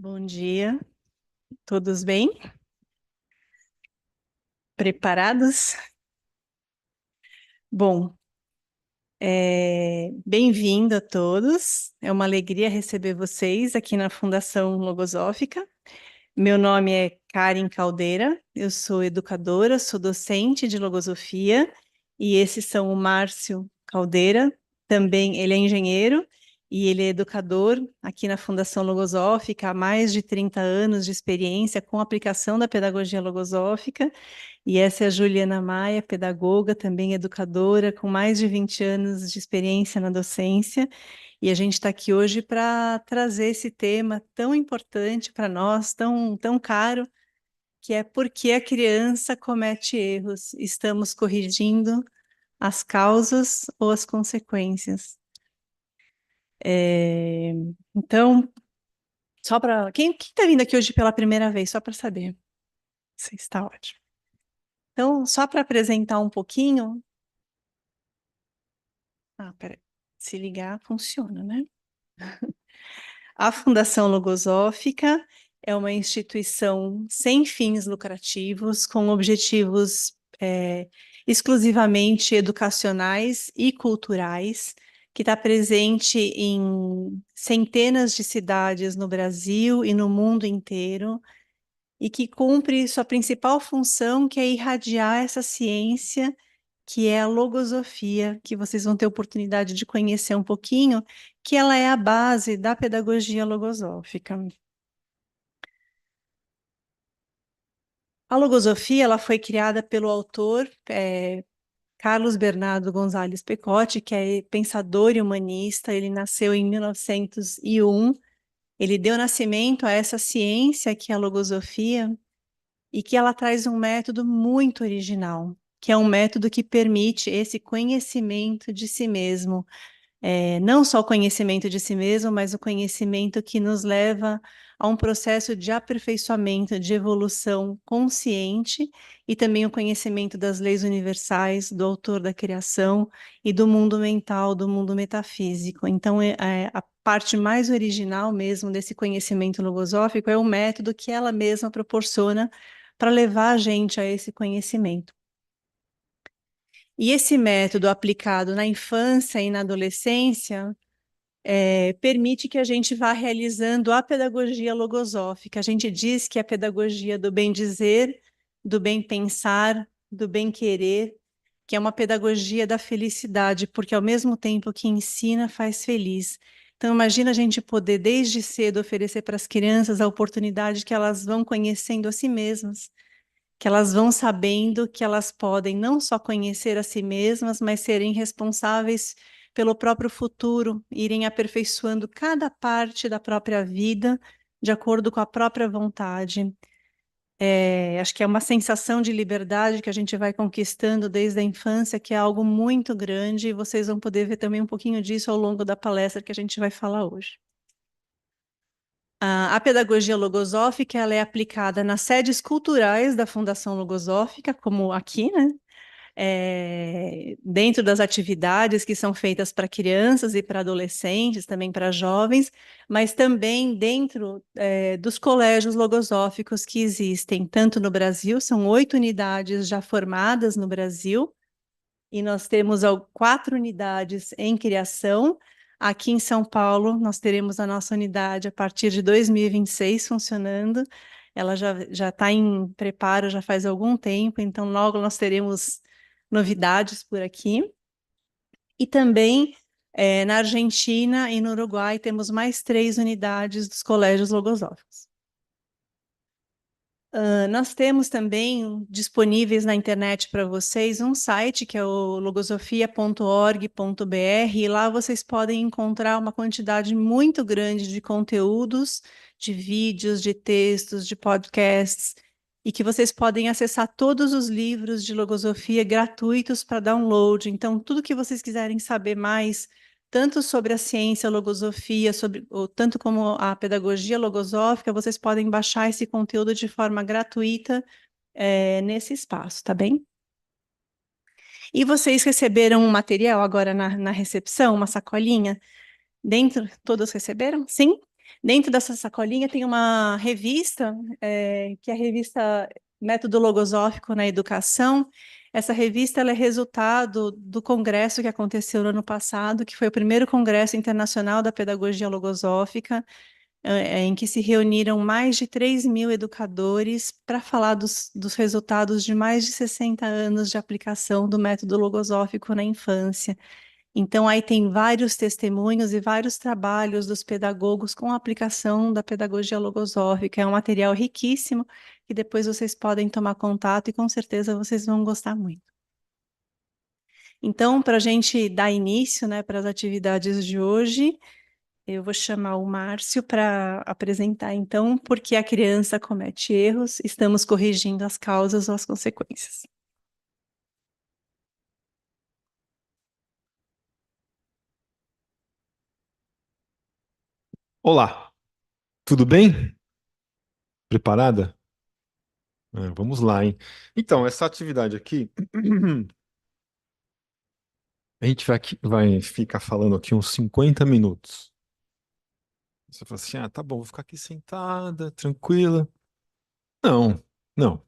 Bom dia, todos bem? Preparados? Bom, bem-vindo a todos. É uma alegria receber vocês aqui na Fundação Logosófica. Meu nome é Karen Caldeira, eu sou educadora, sou docente de logosofia, e esses são o Márcio Caldeira, também ele é engenheiro e ele é educador aqui na Fundação Logosófica, há mais de 30 anos de experiência com a aplicação da pedagogia logosófica. E essa é a Juliana Maia, pedagoga, também educadora, com mais de 20 anos de experiência na docência. E a gente está aqui hoje para trazer esse tema tão importante para nós, tão caro, que é por que a criança comete erros. Estamos corrigindo as causas ou as consequências. É, Então, só para. Quem está vindo aqui hoje pela primeira vez? Só para saber. Você está ótimo. Então, só para apresentar um pouquinho. Ah, peraí. Se ligar, funciona, né? A Fundação Logosófica é uma instituição sem fins lucrativos, com objetivos exclusivamente educacionais e culturais, que está presente em centenas de cidades no Brasil e no mundo inteiro, e que cumpre sua principal função, que é irradiar essa ciência que é a logosofia, que vocês vão ter oportunidade de conhecer um pouquinho, que ela é a base da pedagogia logosófica. A logosofia ela foi criada pelo autor Carlos Bernardo Gonzalez Pecotti, que é pensador e humanista. Ele nasceu em 1901. Ele deu nascimento a essa ciência que é a logosofia e que ela traz um método muito original, que é um método que permite esse conhecimento de si mesmo. Não só o conhecimento de si mesmo, mas o conhecimento que nos leva a um processo de aperfeiçoamento, de evolução consciente, e também o conhecimento das leis universais, do autor da criação e do mundo mental, do mundo metafísico. Então, a parte mais original mesmo desse conhecimento logosófico é o método que ela mesma proporciona para levar a gente a esse conhecimento. E esse método aplicado na infância e na adolescência permite que a gente vá realizando a pedagogia logosófica. A gente diz que é a pedagogia do bem dizer, do bem pensar, do bem querer, que é uma pedagogia da felicidade, porque ao mesmo tempo que ensina, faz feliz. Então, imagina a gente poder, desde cedo, oferecer para as crianças a oportunidade que elas vão conhecendo a si mesmas, que elas vão sabendo que elas podem não só conhecer a si mesmas, mas serem responsáveis pelo próprio futuro, irem aperfeiçoando cada parte da própria vida de acordo com a própria vontade. Acho que é uma sensação de liberdade que a gente vai conquistando desde a infância, que é algo muito grande, e vocês vão poder ver também um pouquinho disso ao longo da palestra que a gente vai falar hoje. A pedagogia logosófica ela é aplicada nas sedes culturais da Fundação Logosófica, como aqui, né? Dentro das atividades que são feitas para crianças e para adolescentes, também para jovens, mas também dentro dos colégios logosóficos que existem, tanto no Brasil, são 8 unidades já formadas no Brasil, e nós temos 4 unidades em criação. Aqui em São Paulo, nós teremos a nossa unidade a partir de 2026 funcionando. Ela já está em preparo já faz algum tempo, então logo nós teremos novidades por aqui. E também na Argentina e no Uruguai temos mais 3 unidades dos colégios logosóficos. Nós temos também disponíveis na internet para vocês um site que é o logosofia.org.br, e lá vocês podem encontrar uma quantidade muito grande de conteúdos, de vídeos, de textos, de podcasts, e que vocês podem acessar todos os livros de logosofia gratuitos para download. Então, tudo que vocês quiserem saber mais, tanto sobre a ciência, a logosofia, tanto como a pedagogia logosófica, vocês podem baixar esse conteúdo de forma gratuita, nesse espaço, tá bem? E vocês receberam um material agora na recepção, uma sacolinha? Dentro, todos receberam? Sim? Dentro dessa sacolinha tem uma revista, que é a revista Método Logosófico na Educação. Essa revista ela é resultado do congresso que aconteceu no ano passado, que foi o primeiro Congresso Internacional da Pedagogia Logosófica, em que se reuniram mais de 3.000 educadores para falar dos resultados de mais de 60 anos de aplicação do método logosófico na infância. Então, aí tem vários testemunhos e vários trabalhos dos pedagogos com a aplicação da pedagogia logosófica. É um material riquíssimo que depois vocês podem tomar contato e com certeza vocês vão gostar muito. Então, para a gente dar início, né, para as atividades de hoje, eu vou chamar o Márcio para apresentar, então, por que a criança comete erros, estamos corrigindo as causas ou as consequências. Olá, tudo bem? Preparada? Vamos lá, hein? Então, essa atividade aqui, a gente vai ficar falando aqui uns 50 minutos. Você fala assim, tá bom, vou ficar aqui sentada, tranquila. Não, não,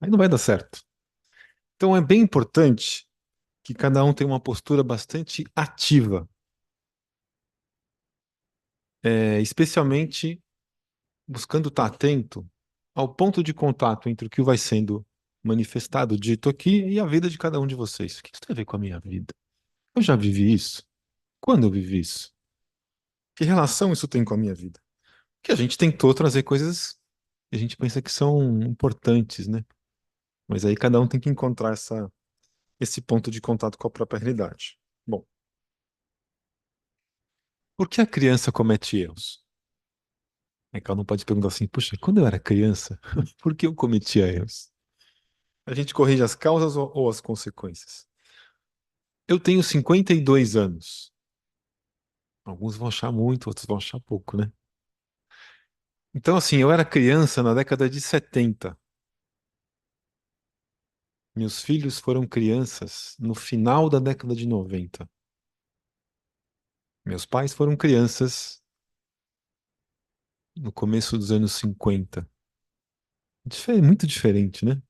aí não vai dar certo. Então, é bem importante que cada um tenha uma postura bastante ativa, especialmente buscando estar atento ao ponto de contato entre o que vai sendo manifestado, dito aqui, e a vida de cada um de vocês. O que isso tem a ver com a minha vida? Eu já vivi isso? Quando eu vivi isso? Que relação isso tem com a minha vida? Que a gente tentou trazer coisas que a gente pensa que são importantes, né? Mas aí cada um tem que encontrar esse ponto de contato com a própria realidade. Bom, por que a criança comete erros? É que ela não pode perguntar assim, puxa, quando eu era criança, por que eu cometia erros? A gente corrige as causas ou as consequências. Eu tenho 52 anos. Alguns vão achar muito, outros vão achar pouco, né? Então, assim, eu era criança na década de 70. Meus filhos foram crianças no final da década de 90. Meus pais foram crianças no começo dos anos 50. Muito diferente, né?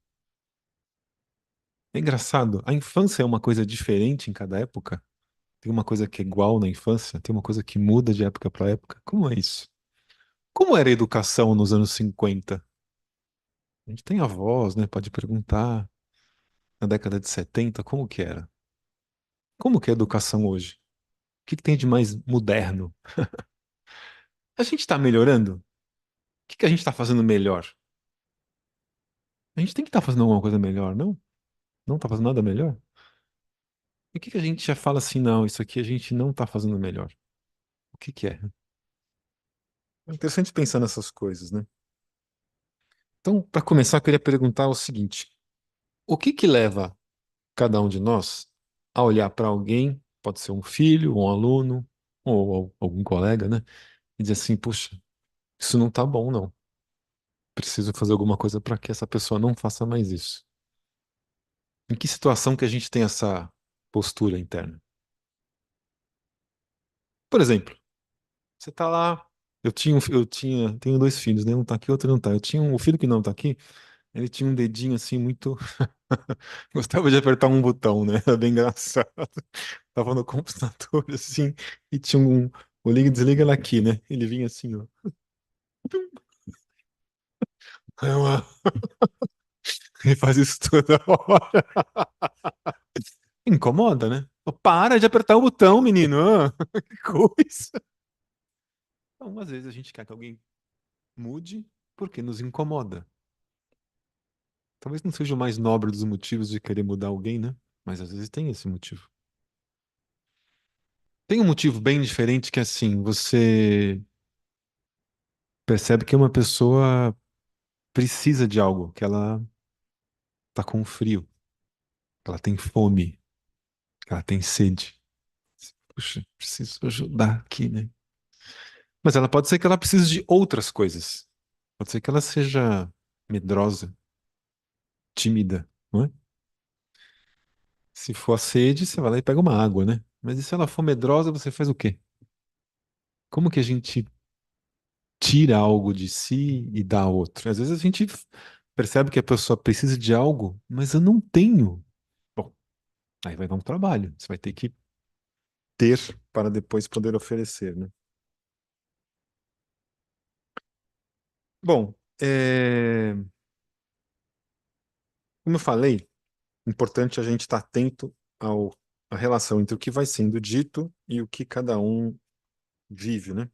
É engraçado. A infância é uma coisa diferente em cada época. Tem uma coisa que é igual na infância, tem uma coisa que muda de época para época. Como é isso? Como era a educação nos anos 50? A gente tem avós, né? Pode perguntar. Na década de 70, como que era? Como que é a educação hoje? O que que tem de mais moderno? A gente está melhorando? O que que a gente está fazendo melhor? A gente tem que estar fazendo alguma coisa melhor, não? Não está fazendo nada melhor? E o que que a gente já fala assim, não, isso aqui a gente não está fazendo melhor? O que que é? É interessante pensar nessas coisas, né? Então, para começar, eu queria perguntar o seguinte: o que que leva cada um de nós a olhar para alguém, pode ser um filho, um aluno, ou algum colega, né? E dizer assim, puxa, isso não tá bom, não. Preciso fazer alguma coisa para que essa pessoa não faça mais isso. Em que situação que a gente tem essa postura interna? Por exemplo, você tá lá. Tenho dois filhos, né? Um tá aqui, outro não tá. O filho que não tá aqui, ele tinha um dedinho assim muito. Gostava de apertar um botão, né? Era bem engraçado. Tava no computador assim, e tinha o liga e desliga ela aqui, né? Ele vinha assim, ó. Ele faz isso toda hora. Incomoda, né? Pô, para de apertar o botão, menino. Ah, que coisa. Então, às vezes a gente quer que alguém mude porque nos incomoda. Talvez não seja o mais nobre dos motivos de querer mudar alguém, né? Mas às vezes tem esse motivo. Tem um motivo bem diferente que é assim, você percebe que uma pessoa precisa de algo, que ela tá com frio, que ela tem fome, que ela tem sede. Puxa, preciso ajudar aqui, né? Mas ela pode ser que ela precise de outras coisas. Pode ser que ela seja medrosa, tímida, não é? Se for a sede, você vai lá e pega uma água, né? Mas e se ela for medrosa, você faz o quê? Como que a gente tira algo de si e dá outro. Às vezes a gente percebe que a pessoa precisa de algo, mas eu não tenho. Bom, aí vai dar um trabalho. Você vai ter que ter para depois poder oferecer, né? Bom, como eu falei, é importante a gente estar atento à relação entre o que vai sendo dito e o que cada um vive, né?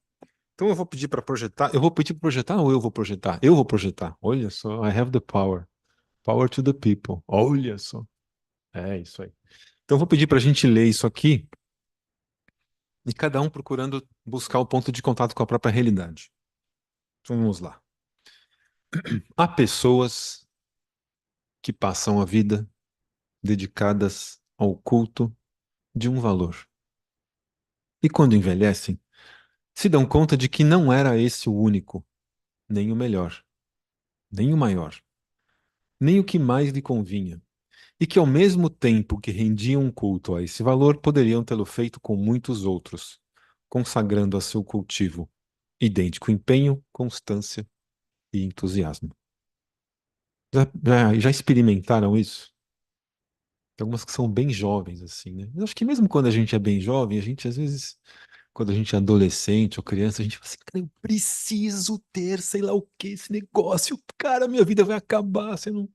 Então eu vou pedir para projetar. Eu vou pedir para projetar ou eu vou projetar? Eu vou projetar. Olha só, I have the power. Power to the people. Olha só. É isso aí. Então eu vou pedir para a gente ler isso aqui e cada um procurando buscar o ponto de contato com a própria realidade. Então vamos lá. Há pessoas que passam a vida dedicadas ao culto de um valor. E quando envelhecem, se dão conta de que não era esse o único, nem o melhor, nem o maior, nem o que mais lhe convinha. E que ao mesmo tempo que rendiam um culto a esse valor, poderiam tê-lo feito com muitos outros, consagrando a seu cultivo idêntico empenho, constância e entusiasmo. Já experimentaram isso? Tem algumas que são bem jovens, assim, né? Eu acho que mesmo quando a gente é bem jovem, a gente às vezes, quando a gente é adolescente ou criança, a gente fala assim, cara, eu preciso ter, sei lá o que, esse negócio, cara, minha vida vai acabar, você não.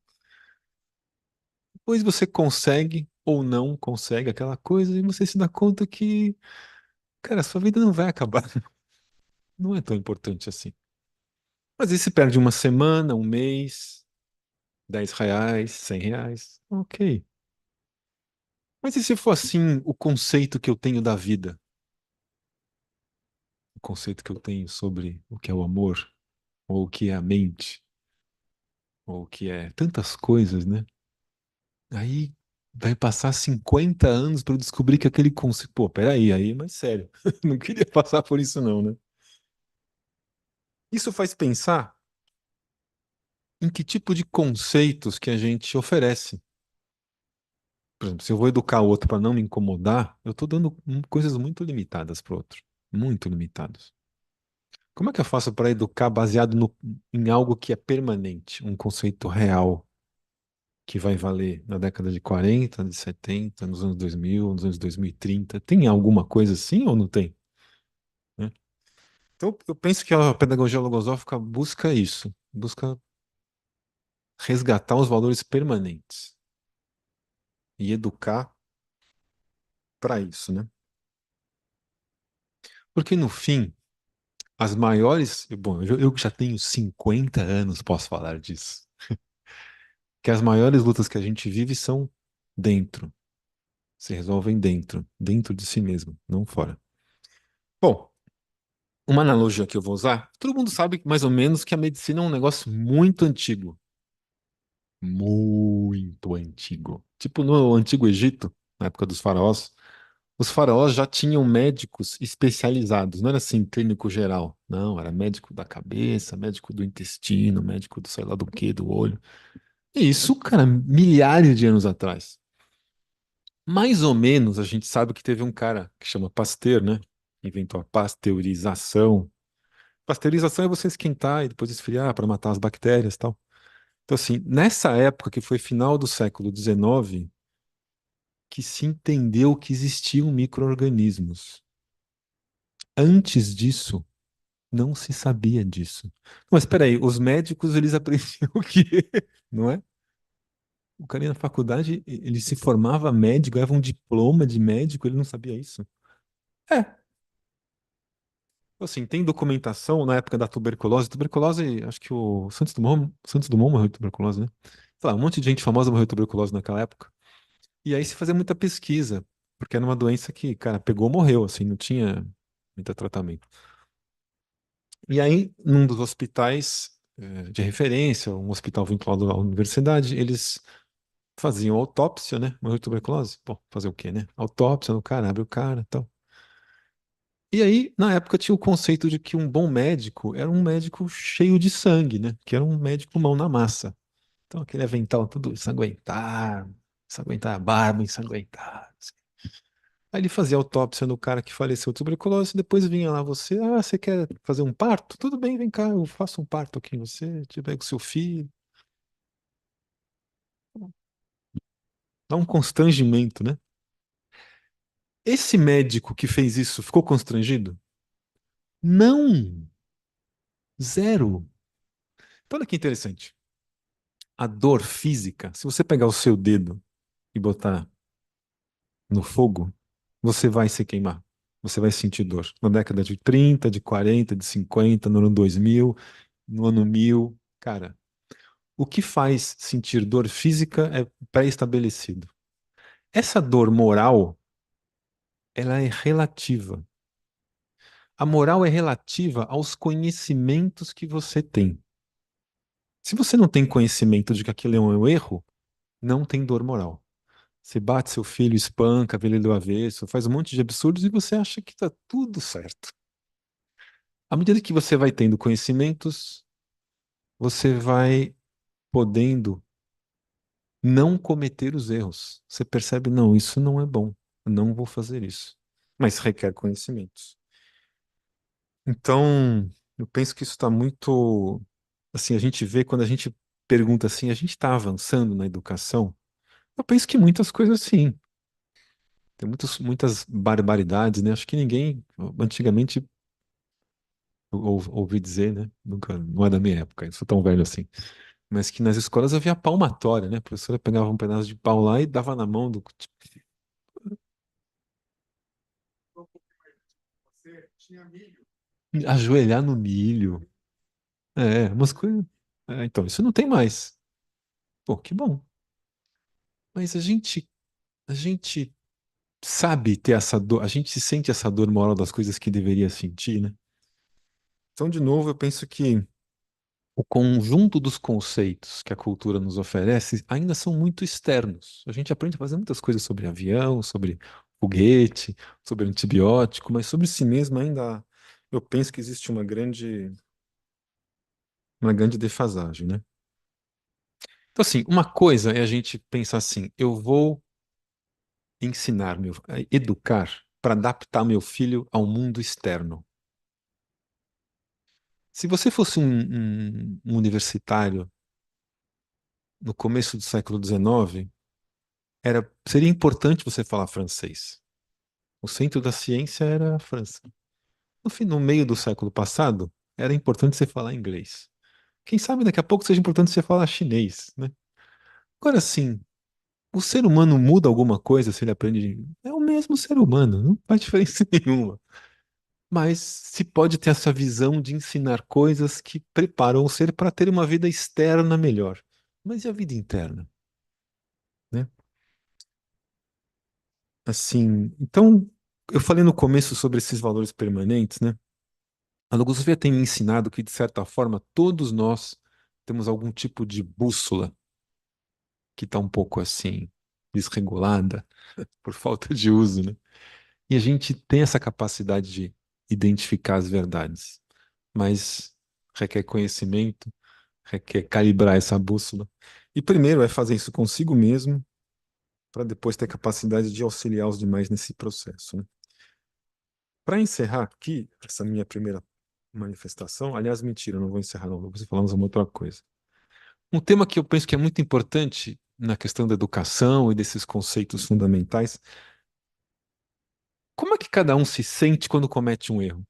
Depois você consegue ou não consegue aquela coisa e você se dá conta que, cara, sua vida não vai acabar. Não é tão importante assim. Às vezes você perde uma semana, um mês, R$ 10, R$ 100. Ok. Mas e se for assim o conceito que eu tenho da vida? O conceito que eu tenho sobre o que é o amor, ou o que é a mente, ou o que é tantas coisas, né? Aí vai passar 50 anos para eu descobrir que aquele conceito. Pô, peraí, aí, mas sério, não queria passar por isso, não, né? Isso faz pensar em que tipo de conceitos que a gente oferece. Por exemplo, se eu vou educar o outro para não me incomodar, eu estou dando coisas muito limitadas para o outro. Muito limitadas. Como é que eu faço para educar baseado em algo que é permanente, um conceito real, que vai valer na década de 40, de 70, nos anos 2000, nos anos 2030? Tem alguma coisa assim ou não tem? Né? Então, eu penso que a pedagogia logosófica busca isso, busca resgatar os valores permanentes e educar para isso, né? Porque no fim, as maiores, bom, eu que já tenho 50 anos posso falar disso, que as maiores lutas que a gente vive são dentro, se resolvem dentro, dentro de si mesmo, não fora. Bom, uma analogia que eu vou usar, todo mundo sabe mais ou menos que a medicina é um negócio muito antigo, muito antigo. Tipo no Antigo Egito, na época dos faraós, os faraós já tinham médicos especializados, não era assim, clínico geral. Não, era médico da cabeça, médico do intestino, médico do sei lá do que, do olho. E isso, cara, milhares de anos atrás. Mais ou menos a gente sabe que teve um cara que chama Pasteur, né? Inventou a pasteurização. Pasteurização é você esquentar e depois esfriar para matar as bactérias e tal. Então, assim, nessa época, que foi final do século XIX, que se entendeu que existiam micro-organismos. Antes disso, não se sabia disso. Mas espera aí, os médicos eles aprendiam o quê? Não é? O cara ia na faculdade, ele se formava médico, ganhava um diploma de médico, ele não sabia isso. É, assim, tem documentação na época da tuberculose. Tuberculose, acho que o Santos Dumont morreu de tuberculose, né? Sei lá, um monte de gente famosa morreu de tuberculose naquela época. E aí se fazia muita pesquisa, porque era uma doença que, cara, pegou, morreu, assim, não tinha muito tratamento. E aí, num dos hospitais de referência, um hospital vinculado à universidade, eles faziam autópsia, né? Morreu de tuberculose. Pô, fazer o quê, né? Autópsia no cara, abre o cara e tal. E aí, na época, tinha o conceito de que um bom médico era um médico cheio de sangue, né? Que era um médico mão na massa. Então, aquele avental tudo ensanguentado, ensanguentar a barba, ensanguentar. Aí ele fazia autópsia no cara que faleceu de tuberculose, depois vinha lá você, você quer fazer um parto? Tudo bem, vem cá, eu faço um parto aqui em você, te pego seu filho. Dá um constrangimento, né? Esse médico que fez isso ficou constrangido? Não, zero. Então, olha que interessante. A dor física, se você pegar o seu dedo e botar no fogo, você vai se queimar. Você vai sentir dor. Na década de 30, de 40, de 50, no ano 2000, no ano 1000, cara, o que faz sentir dor física é pré-estabelecido. Essa dor moral, ela é relativa. A moral é relativa aos conhecimentos que você tem. Se você não tem conhecimento de que aquilo é um erro, não tem dor moral. Você bate seu filho, espanca, vê ele do avesso, faz um monte de absurdos e você acha que está tudo certo. À medida que você vai tendo conhecimentos, você vai podendo não cometer os erros. Você percebe, não, isso não é bom, eu não vou fazer isso. Mas requer conhecimentos. Então, eu penso que isso está muito. Assim, a gente vê quando a gente pergunta assim, a gente está avançando na educação? Eu penso que muitas coisas sim. Tem muitas barbaridades, né? Acho que ninguém, antigamente, ouvi dizer, né? Nunca, não é da minha época, eu sou tão velho assim. Mas que nas escolas havia palmatória, né? A professora pegava um pedaço de pau lá e dava na mão do. Ajoelhar no milho. Umas coisas. Então, isso não tem mais. Pô, que bom. Mas a gente sabe ter essa dor, a gente se sente essa dor moral das coisas que deveria sentir, né? Então, de novo, eu penso que o conjunto dos conceitos que a cultura nos oferece ainda são muito externos. A gente aprende a fazer muitas coisas sobre avião, sobre foguete, sobre antibiótico, mas sobre si mesmo ainda eu penso que existe uma grande defasagem, né? Então, assim, uma coisa é a gente pensar assim, eu vou educar para adaptar meu filho ao mundo externo. Se você fosse um universitário no começo do século XIX, seria importante você falar francês. O centro da ciência era a França. No meio do século passado, era importante você falar inglês. Quem sabe daqui a pouco seja importante você falar chinês, né? Agora sim, o ser humano muda alguma coisa se ele aprende. É o mesmo ser humano, não faz diferença nenhuma. Mas se pode ter essa visão de ensinar coisas que preparam o ser para ter uma vida externa melhor. Mas e a vida interna, né? Assim, então, eu falei no começo sobre esses valores permanentes, né? A Logosofia tem me ensinado que, de certa forma, todos nós temos algum tipo de bússola que está um pouco assim, desregulada, por falta de uso, né? E a gente tem essa capacidade de identificar as verdades, mas requer conhecimento, requer calibrar essa bússola. E primeiro é fazer isso consigo mesmo, para depois ter capacidade de auxiliar os demais nesse processo, né? Para encerrar aqui essa minha primeira manifestação, aliás, mentira, eu não vou encerrar, não, vou falar uma outra coisa. Um tema que eu penso que é muito importante na questão da educação e desses conceitos fundamentais, como é que cada um se sente quando comete um erro?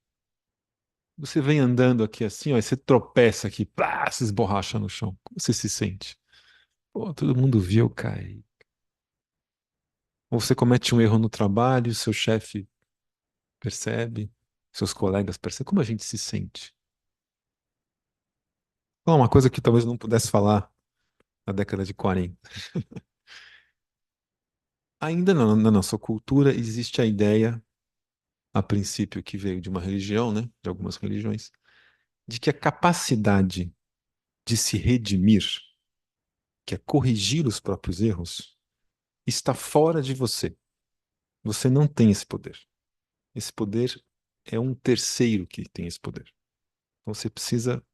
Você vem andando aqui assim, ó, e você tropeça aqui, pá, se esborracha no chão. Como você se sente? Pô, todo mundo viu, cara. Ou você comete um erro no trabalho, seu chefe percebe, seus colegas percebem. Como a gente se sente? Bom, uma coisa que talvez eu não pudesse falar na década de 40. Ainda não, na nossa cultura existe a ideia, a princípio que veio de uma religião, né, de algumas religiões, de que a capacidade de se redimir, que é corrigir os próprios erros, está fora de você. Você não tem esse poder. Esse poder é um terceiro que tem esse poder. Então você precisa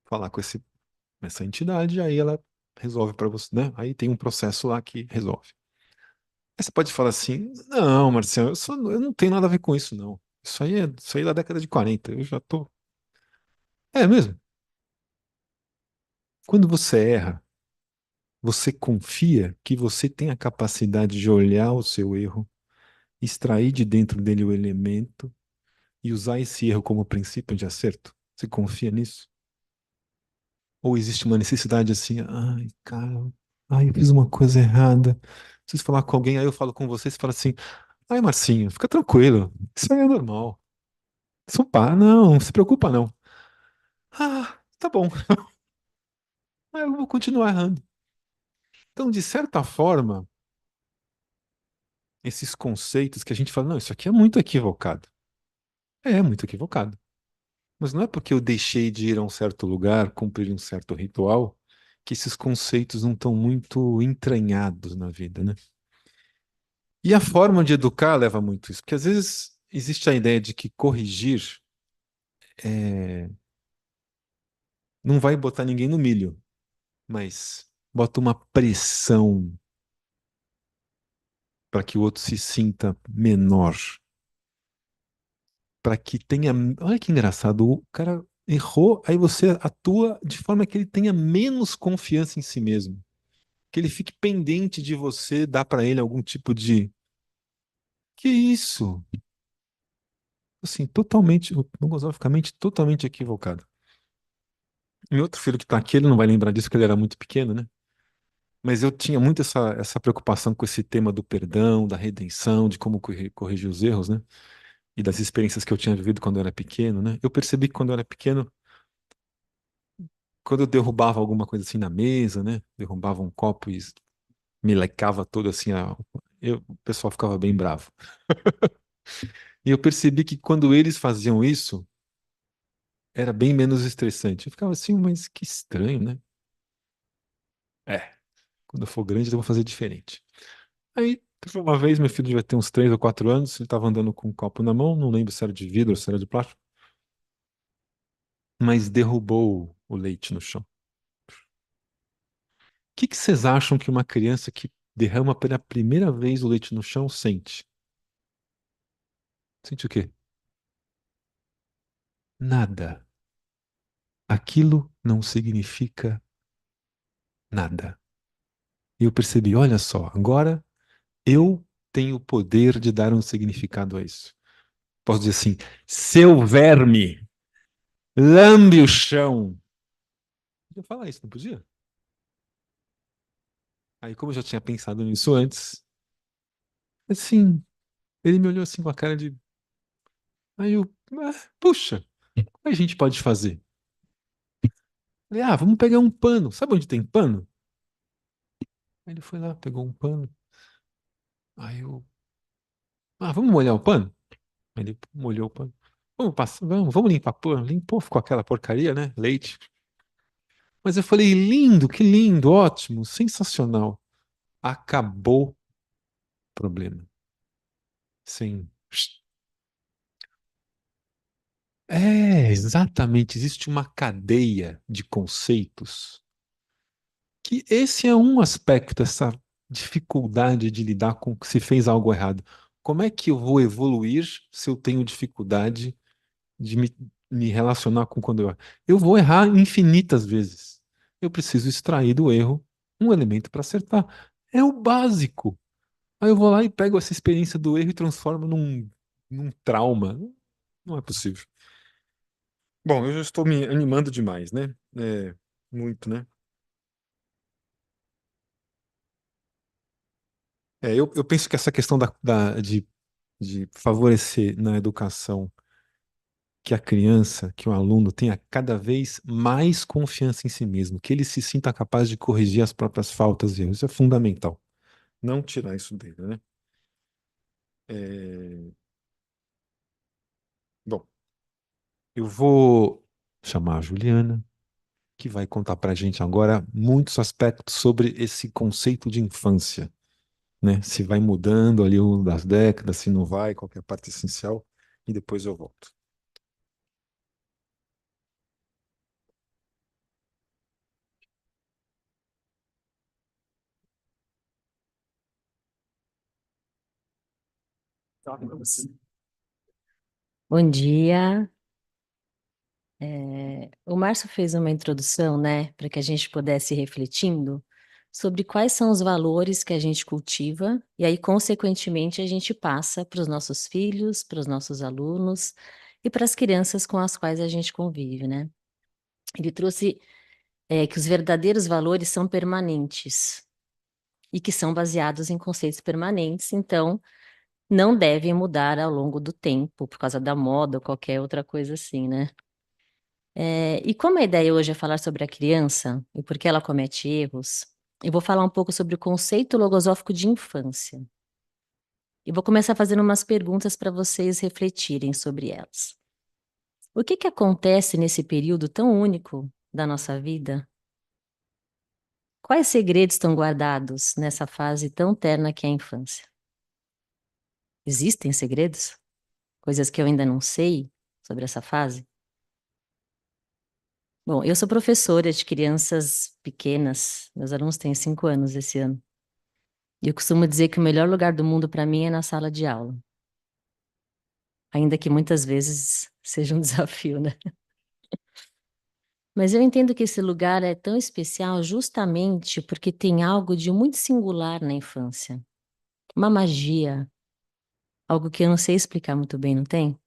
falar com essa entidade, aí ela resolve para você, né? Aí tem um processo lá que resolve. Aí você pode falar assim: não, Marciano, eu não tenho nada a ver com isso, não. Isso aí é da década de 40. Eu já tô. É mesmo. Quando você erra, você confia que você tem a capacidade de olhar o seu erro, extrair de dentro dele o elemento e usar esse erro como princípio de acerto? Você confia nisso? Ou existe uma necessidade assim, ai, cara, ai, eu fiz uma coisa errada. Preciso falar com alguém, aí eu falo com você, você fala assim, ai, Marcinho, fica tranquilo, isso aí é normal. Isso pá, não se preocupa não. Ah, tá bom, eu vou continuar errando. Então, de certa forma, esses conceitos que a gente fala, não, isso aqui é muito equivocado. É muito equivocado. Mas não é porque eu deixei de ir a um certo lugar, cumprir um certo ritual, que esses conceitos não estão muito entranhados na vida, né? E a forma de educar leva muito isso, porque às vezes existe a ideia de que corrigir não vai botar ninguém no milho, mas bota uma pressão para que o outro se sinta menor, para que tenha. Olha que engraçado, o cara errou, aí você atua de forma que ele tenha menos confiança em si mesmo, que ele fique pendente de você dar para ele algum tipo de. Que isso? Assim, totalmente, filosoficamente, totalmente equivocado. Meu outro filho que tá aqui, ele não vai lembrar disso, porque ele era muito pequeno, né? Mas eu tinha muito essa preocupação com esse tema do perdão, da redenção, de como corrigir os erros, né? E das experiências que eu tinha vivido quando eu era pequeno, né? Eu percebi que quando eu era pequeno, quando eu derrubava alguma coisa assim na mesa, né? Derrubava um copo e me lecava todo assim, o pessoal ficava bem bravo. E eu percebi que quando eles faziam isso, era bem menos estressante. Eu ficava assim, mas que estranho, né? É, quando eu for grande, eu vou fazer diferente. Aí, teve uma vez, meu filho devia ter uns 3 ou 4 anos, ele estava andando com um copo na mão, não lembro se era de vidro ou se era de plástico, mas derrubou o leite no chão. O que vocês acham que uma criança que derrama pela primeira vez o leite no chão sente? Sente o quê? Nada. Aquilo não significa nada. E eu percebi, olha só, agora eu tenho o poder de dar um significado a isso. Posso dizer assim, seu verme, lambe o chão. Podia falar isso, não podia? Aí, como eu já tinha pensado nisso antes, assim, ele me olhou assim com a cara de. Aí eu, puxa, o que a gente pode fazer? Falei, vamos pegar um pano. Sabe onde tem pano? Aí ele foi lá, pegou um pano. Aí eu, vamos molhar o pano? Aí ele molhou o pano. Vamos passar, vamos limpar o pano. Limpou, ficou aquela porcaria, né? Leite. Mas eu falei, lindo, que lindo, ótimo, sensacional. Acabou o problema. Sim. Exatamente. Existe uma cadeia de conceitos que esse é um aspecto, essa dificuldade de lidar com que se fez algo errado. Como é que eu vou evoluir se eu tenho dificuldade de me relacionar com quando eu erro? Eu vou errar infinitas vezes. Eu preciso extrair do erro um elemento para acertar. É o básico. Aí eu vou lá e pego essa experiência do erro e transformo num trauma. Não é possível. Bom, eu já estou me animando demais, né? Muito, né? Eu penso que essa questão de favorecer na educação que a criança, que o aluno tenha cada vez mais confiança em si mesmo, que ele se sinta capaz de corrigir as próprias faltas e erros, isso é fundamental. Não tirar isso dele, né? É, Bom, eu vou chamar a Juliana, que vai contar para a gente agora muitos aspectos sobre esse conceito de infância, né? Se vai mudando ali ao longo das décadas, se não vai, qual que é a parte essencial, e depois eu volto. Bom dia. O Márcio fez uma introdução, né, para que a gente pudesse ir refletindo sobre quais são os valores que a gente cultiva e aí, consequentemente, a gente passa para os nossos filhos, para os nossos alunos e para as crianças com as quais a gente convive, né? Ele trouxe, que os verdadeiros valores são permanentes e que são baseados em conceitos permanentes, então não devem mudar ao longo do tempo por causa da moda ou qualquer outra coisa assim, né? E como a ideia hoje é falar sobre a criança e por que ela comete erros, eu vou falar um pouco sobre o conceito logosófico de infância. E vou começar fazendo umas perguntas para vocês refletirem sobre elas. O que acontece nesse período tão único da nossa vida? Quais segredos estão guardados nessa fase tão terna que é a infância? Existem segredos? Coisas que eu ainda não sei sobre essa fase? Bom, eu sou professora de crianças pequenas, meus alunos têm 5 anos esse ano. E eu costumo dizer que o melhor lugar do mundo para mim é na sala de aula, ainda que muitas vezes seja um desafio, né? Mas eu entendo que esse lugar é tão especial justamente porque tem algo de muito singular na infância. Uma magia, algo que eu não sei explicar muito bem, não tem?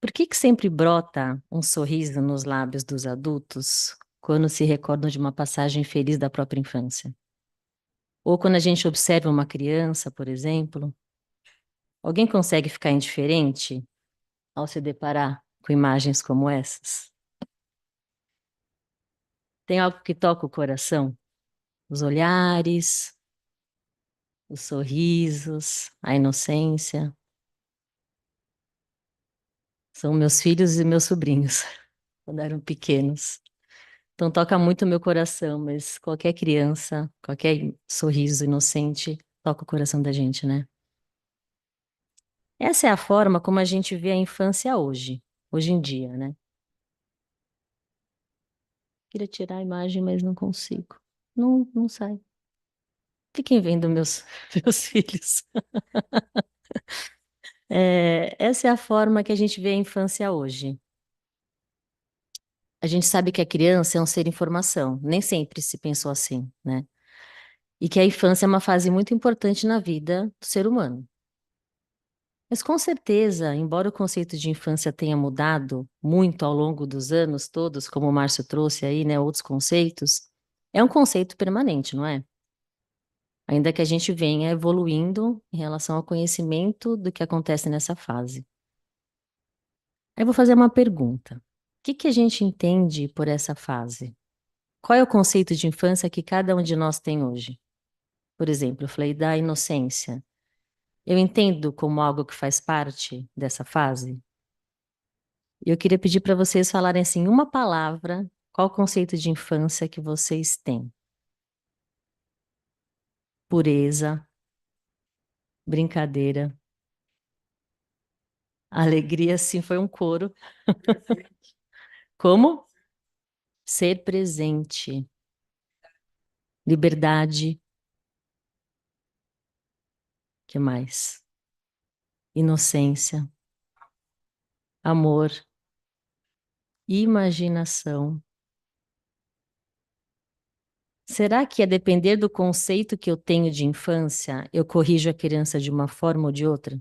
Por que sempre brota um sorriso nos lábios dos adultos quando se recordam de uma passagem feliz da própria infância? Ou quando a gente observa uma criança, por exemplo, alguém consegue ficar indiferente ao se deparar com imagens como essas? Tem algo que toca o coração? Os olhares, os sorrisos, a inocência. São meus filhos e meus sobrinhos, quando eram pequenos. Então toca muito o meu coração, mas qualquer criança, qualquer sorriso inocente toca o coração da gente, né? Essa é a forma como a gente vê a infância hoje em dia, né? Queria tirar a imagem, mas não consigo. Não sai. Fiquem vendo meus, meus filhos. Essa é a forma que a gente vê a infância hoje. A gente sabe que a criança é um ser em formação, nem sempre se pensou assim, né? E que a infância é uma fase muito importante na vida do ser humano. Mas com certeza, embora o conceito de infância tenha mudado muito ao longo dos anos todos, como o Márcio trouxe aí, né, outros conceitos, é um conceito permanente, não é? Ainda que a gente venha evoluindo em relação ao conhecimento do que acontece nessa fase. Aí eu vou fazer uma pergunta. O que a gente entende por essa fase? Qual é o conceito de infância que cada um de nós tem hoje? Por exemplo, eu falei da inocência. Eu entendo como algo que faz parte dessa fase. E eu queria pedir para vocês falarem assim, uma palavra, qual o conceito de infância que vocês têm? Pureza, brincadeira, alegria, sim, foi um coro. Como? Ser presente, liberdade, que mais? Inocência, amor, imaginação. Será que a depender do conceito que eu tenho de infância, eu corrijo a criança de uma forma ou de outra?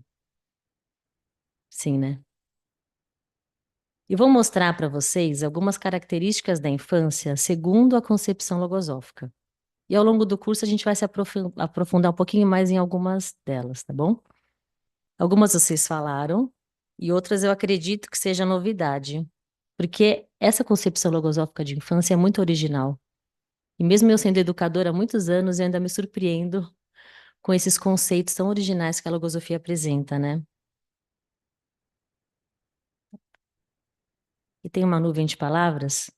Sim, né? E vou mostrar para vocês algumas características da infância segundo a concepção logosófica. E ao longo do curso a gente vai se aprofundar um pouquinho mais em algumas delas, tá bom? Algumas vocês falaram e outras eu acredito que seja novidade, porque essa concepção logosófica de infância é muito original. E mesmo eu sendo educadora há muitos anos, eu ainda me surpreendo com esses conceitos tão originais que a logosofia apresenta, né? E tem uma nuvem de palavras,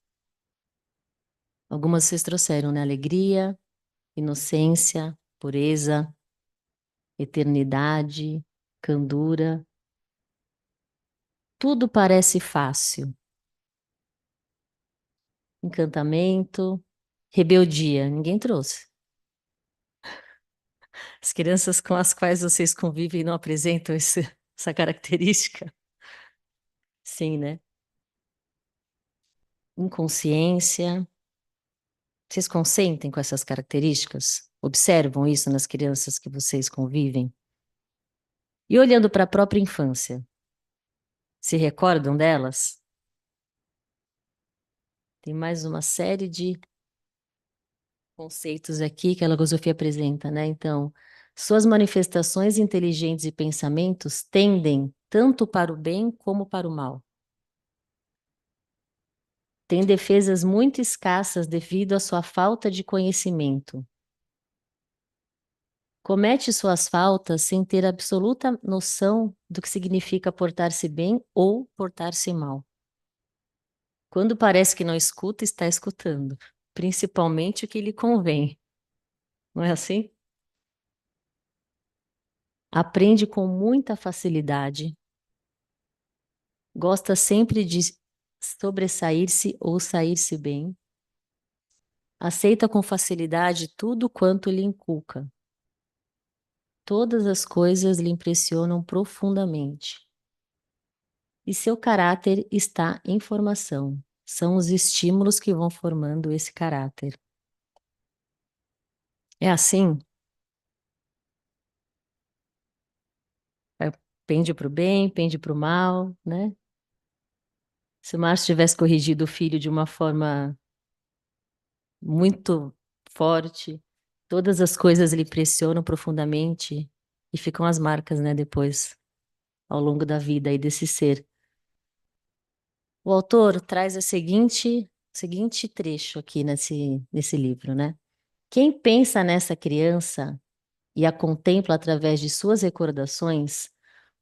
algumas vocês trouxeram, né? Alegria, inocência, pureza, eternidade, candura. Tudo parece fácil. Encantamento, rebeldia, ninguém trouxe. As crianças com as quais vocês convivem não apresentam essa característica? Sim, né? Inconsciência. Vocês consentem com essas características? Observam isso nas crianças que vocês convivem? E olhando para a própria infância, se recordam delas? Tem mais uma série de conceitos aqui que a logosofia apresenta, né? Então, suas manifestações inteligentes e pensamentos tendem tanto para o bem como para o mal. Tem defesas muito escassas devido à sua falta de conhecimento. Comete suas faltas sem ter absoluta noção do que significa portar-se bem ou portar-se mal. Quando parece que não escuta, está escutando, principalmente o que lhe convém. Não é assim? Aprende com muita facilidade. Gosta sempre de sobressair-se ou sair-se bem. Aceita com facilidade tudo quanto lhe inculca. Todas as coisas lhe impressionam profundamente. E seu caráter está em formação. São os estímulos que vão formando esse caráter. É assim? Pende para o bem, pende para o mal, né? Se o Márcio tivesse corrigido o filho de uma forma muito forte, todas as coisas lhe impressionam profundamente e ficam as marcas, né, depois, ao longo da vida aí desse ser. O autor traz o seguinte trecho aqui nesse livro, né? Quem pensa nessa criança e a contempla através de suas recordações,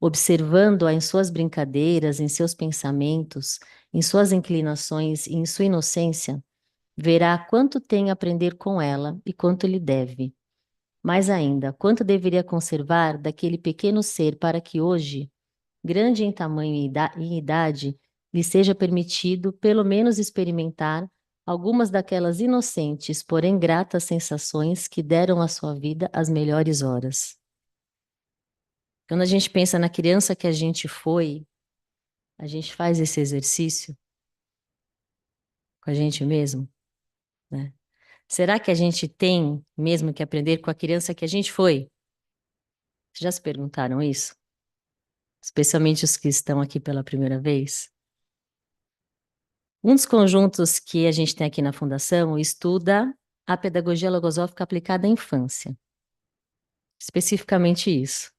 observando-a em suas brincadeiras, em seus pensamentos, em suas inclinações e em sua inocência, verá quanto tem a aprender com ela e quanto lhe deve. Mais ainda, quanto deveria conservar daquele pequeno ser para que hoje, grande em tamanho e em idade, lhe seja permitido pelo menos experimentar algumas daquelas inocentes, porém gratas sensações que deram à sua vida as melhores horas. Quando a gente pensa na criança que a gente foi, a gente faz esse exercício com a gente mesmo, né? Será que a gente tem mesmo que aprender com a criança que a gente foi? Vocês já se perguntaram isso? Especialmente os que estão aqui pela primeira vez? Um dos conjuntos que a gente tem aqui na Fundação estuda a pedagogia logosófica aplicada à infância. Especificamente isso.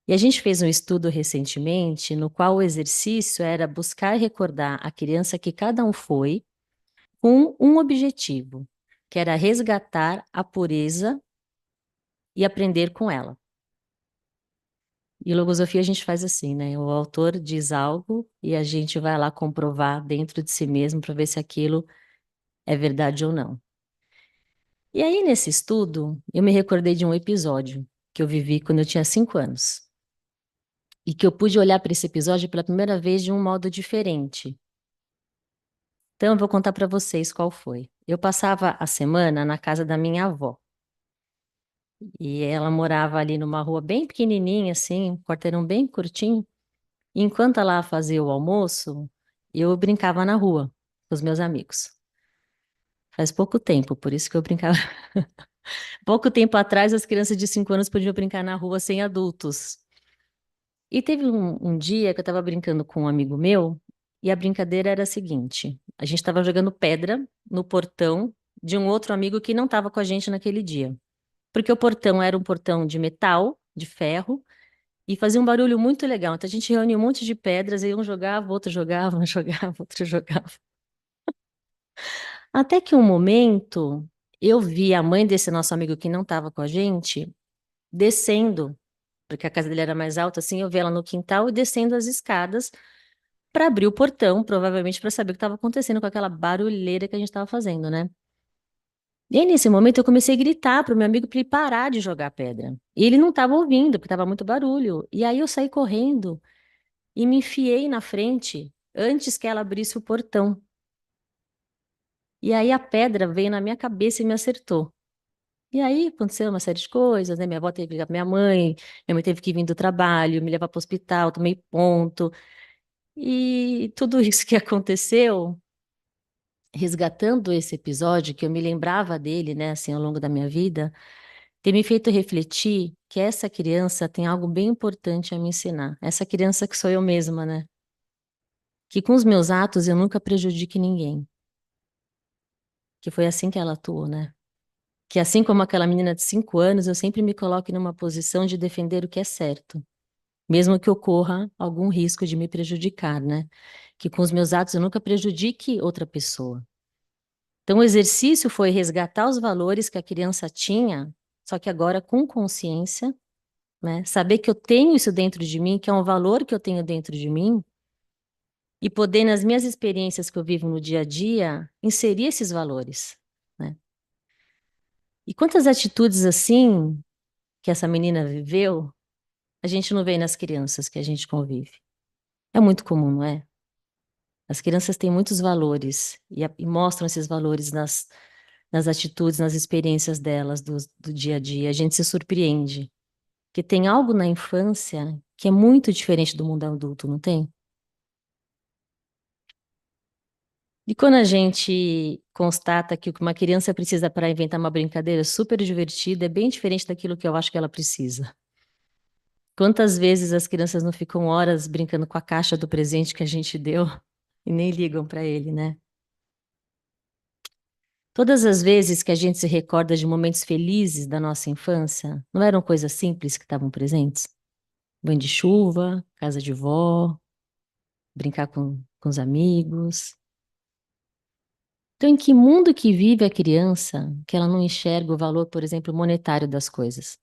E a gente fez um estudo recentemente no qual o exercício era buscar recordar a criança que cada um foi com um objetivo, que era resgatar a pureza e aprender com ela. E logosofia a gente faz assim, né? O autor diz algo e a gente vai lá comprovar dentro de si mesmo para ver se aquilo é verdade ou não. E aí, nesse estudo, eu me recordei de um episódio que eu vivi quando eu tinha 5 anos. E que eu pude olhar para esse episódio pela primeira vez de um modo diferente. Então, eu vou contar para vocês qual foi. Eu passava a semana na casa da minha avó. E ela morava ali numa rua bem pequenininha, assim, um quarteirão bem curtinho. E enquanto ela fazia o almoço, eu brincava na rua com os meus amigos. Faz pouco tempo, por isso que eu brincava. Pouco tempo atrás, as crianças de 5 anos podiam brincar na rua sem adultos. E teve um dia que eu estava brincando com um amigo meu, e a brincadeira era a seguinte: a gente estava jogando pedra no portão de um outro amigo que não estava com a gente naquele dia. Porque o portão era um portão de metal, de ferro, e fazia um barulho muito legal. Então a gente reunia um monte de pedras, e um jogava, outro jogava, um jogava, outro jogava. Até que um momento eu vi a mãe desse nosso amigo que não estava com a gente descendo, porque a casa dele era mais alta, assim, eu vi ela no quintal e descendo as escadas para abrir o portão, provavelmente para saber o que estava acontecendo com aquela barulheira que a gente estava fazendo, né? E aí, nesse momento, eu comecei a gritar para o meu amigo para ele parar de jogar pedra. E ele não estava ouvindo, porque estava muito barulho. E aí eu saí correndo e me enfiei na frente antes que ela abrisse o portão. E aí a pedra veio na minha cabeça e me acertou. E aí aconteceu uma série de coisas, né? Minha avó teve que ligar pra minha mãe teve que vir do trabalho, me levar para o hospital, tomei ponto. E tudo isso que aconteceu, resgatando esse episódio, que eu me lembrava dele, né, assim, ao longo da minha vida, tem me feito refletir que essa criança tem algo bem importante a me ensinar. Essa criança que sou eu mesma, né? Que com os meus atos eu nunca prejudique ninguém. Que foi assim que ela atuou, né? Que assim como aquela menina de 5 anos, eu sempre me coloque numa posição de defender o que é certo, mesmo que ocorra algum risco de me prejudicar, né? Que com os meus atos eu nunca prejudique outra pessoa. Então, o exercício foi resgatar os valores que a criança tinha, só que agora com consciência, né? Saber que eu tenho isso dentro de mim, que é um valor que eu tenho dentro de mim, e poder, nas minhas experiências que eu vivo no dia a dia, inserir esses valores, né? E quantas atitudes assim que essa menina viveu, a gente não vê nas crianças que a gente convive. É muito comum, não é? As crianças têm muitos valores e mostram esses valores nas atitudes, nas experiências delas do dia a dia. A gente se surpreende. Porque tem algo na infância que é muito diferente do mundo adulto, não tem? E quando a gente constata que o que uma criança precisa para inventar uma brincadeira super divertida é bem diferente daquilo que eu acho que ela precisa. Quantas vezes as crianças não ficam horas brincando com a caixa do presente que a gente deu e nem ligam para ele, né? Todas as vezes que a gente se recorda de momentos felizes da nossa infância, não eram coisas simples que estavam presentes? Banho de chuva, casa de vó, brincar com os amigos. Então, em que mundo que vive a criança que ela não enxerga o valor, por exemplo, monetário das coisas?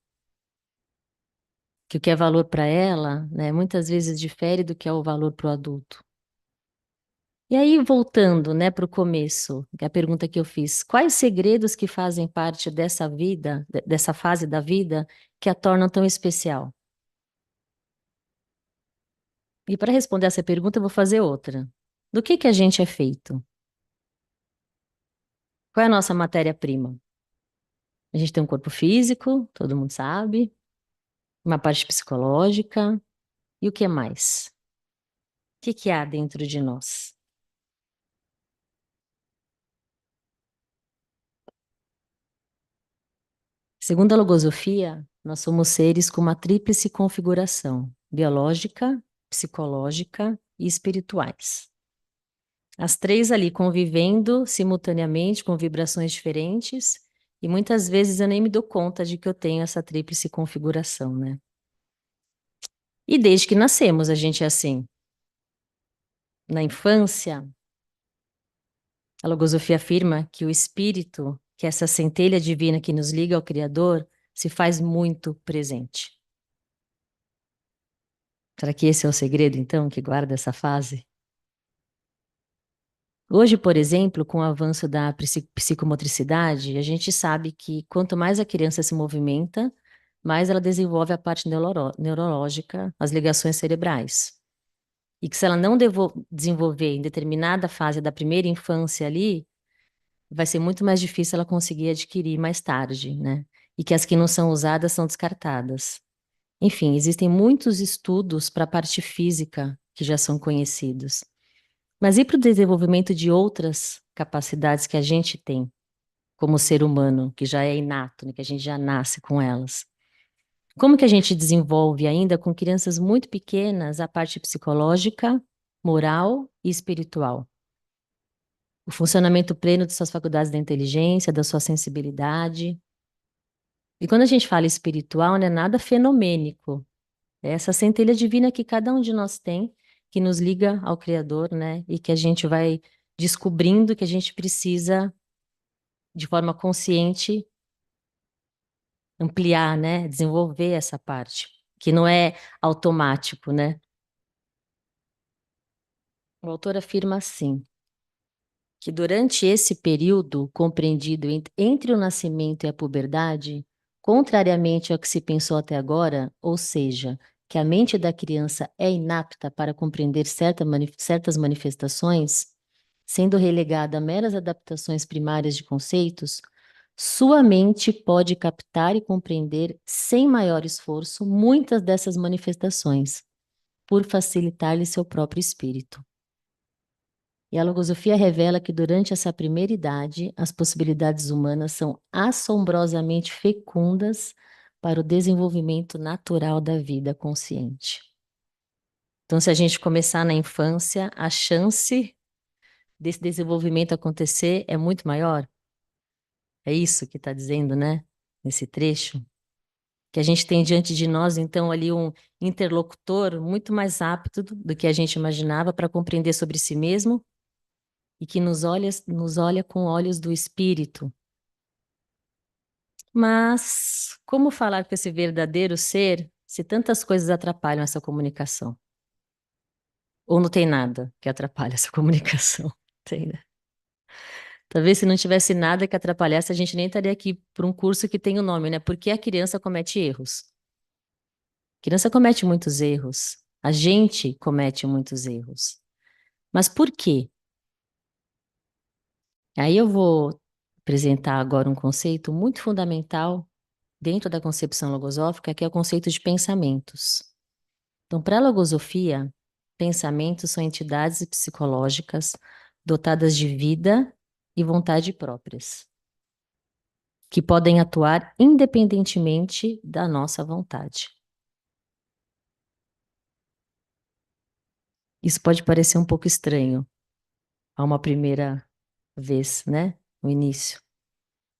Que o que é valor para ela, né, muitas vezes difere do que é o valor para o adulto. E aí, voltando, né, para o começo, que é a pergunta que eu fiz, quais segredos que fazem parte dessa vida, dessa fase da vida, que a tornam tão especial? E para responder essa pergunta, eu vou fazer outra. Do que a gente é feito? Qual é a nossa matéria-prima? A gente tem um corpo físico, todo mundo sabe, uma parte psicológica, e o que mais? O que há dentro de nós? Segundo a logosofia, nós somos seres com uma tríplice configuração: biológica, psicológica e espirituais. As três ali convivendo simultaneamente com vibrações diferentes, e muitas vezes eu nem me dou conta de que eu tenho essa tríplice configuração, né? E desde que nascemos a gente é assim. Na infância, a logosofia afirma que o espírito, que é essa centelha divina que nos liga ao Criador, se faz muito presente. Será que esse é o segredo, então, que guarda essa fase? Hoje, por exemplo, com o avanço da psicomotricidade, a gente sabe que quanto mais a criança se movimenta, mais ela desenvolve a parte neurológica, as ligações cerebrais. E que se ela não desenvolver em determinada fase da primeira infância ali, vai ser muito mais difícil ela conseguir adquirir mais tarde, né? E que as que não são usadas são descartadas. Enfim, existem muitos estudos para a parte física que já são conhecidos. Mas e para o desenvolvimento de outras capacidades que a gente tem, como ser humano, que já é inato, né, que a gente já nasce com elas? Como que a gente desenvolve ainda com crianças muito pequenas a parte psicológica, moral e espiritual? O funcionamento pleno de suas faculdades da inteligência, da sua sensibilidade. E quando a gente fala espiritual, não é nada fenomênico. É essa centelha divina que cada um de nós tem, que nos liga ao Criador, né? E que a gente vai descobrindo que a gente precisa, de forma consciente, ampliar, né? Desenvolver essa parte, que não é automático, né? O autor afirma assim, que durante esse período compreendido entre o nascimento e a puberdade, contrariamente ao que se pensou até agora, ou seja, que a mente da criança é inapta para compreender certas manifestações, sendo relegada a meras adaptações primárias de conceitos, Sua mente pode captar e compreender, sem maior esforço, muitas dessas manifestações, por facilitar-lhe seu próprio espírito. E a logosofia revela que durante essa primeira idade, as possibilidades humanas são assombrosamente fecundas para o desenvolvimento natural da vida consciente. Então, se a gente começar na infância, a chance desse desenvolvimento acontecer é muito maior. É isso que está dizendo, né? Nesse trecho. Que a gente tem diante de nós, então, ali um interlocutor muito mais apto do que a gente imaginava para compreender sobre si mesmo e que nos olha com olhos do espírito. Mas como falar com esse verdadeiro ser se tantas coisas atrapalham essa comunicação? Ou não tem nada que atrapalhe essa comunicação? Tem, né? Talvez se não tivesse nada que atrapalhasse, a gente nem estaria aqui por um curso que tem o nome, né? Por que a criança comete erros? A criança comete muitos erros. A gente comete muitos erros. Mas por quê? Aí eu vou apresentar agora um conceito muito fundamental dentro da concepção logosófica, que é o conceito de pensamentos. Então, para a logosofia, pensamentos são entidades psicológicas dotadas de vida e vontade próprias, que podem atuar independentemente da nossa vontade. Isso pode parecer um pouco estranho a uma primeira vez, né? No início.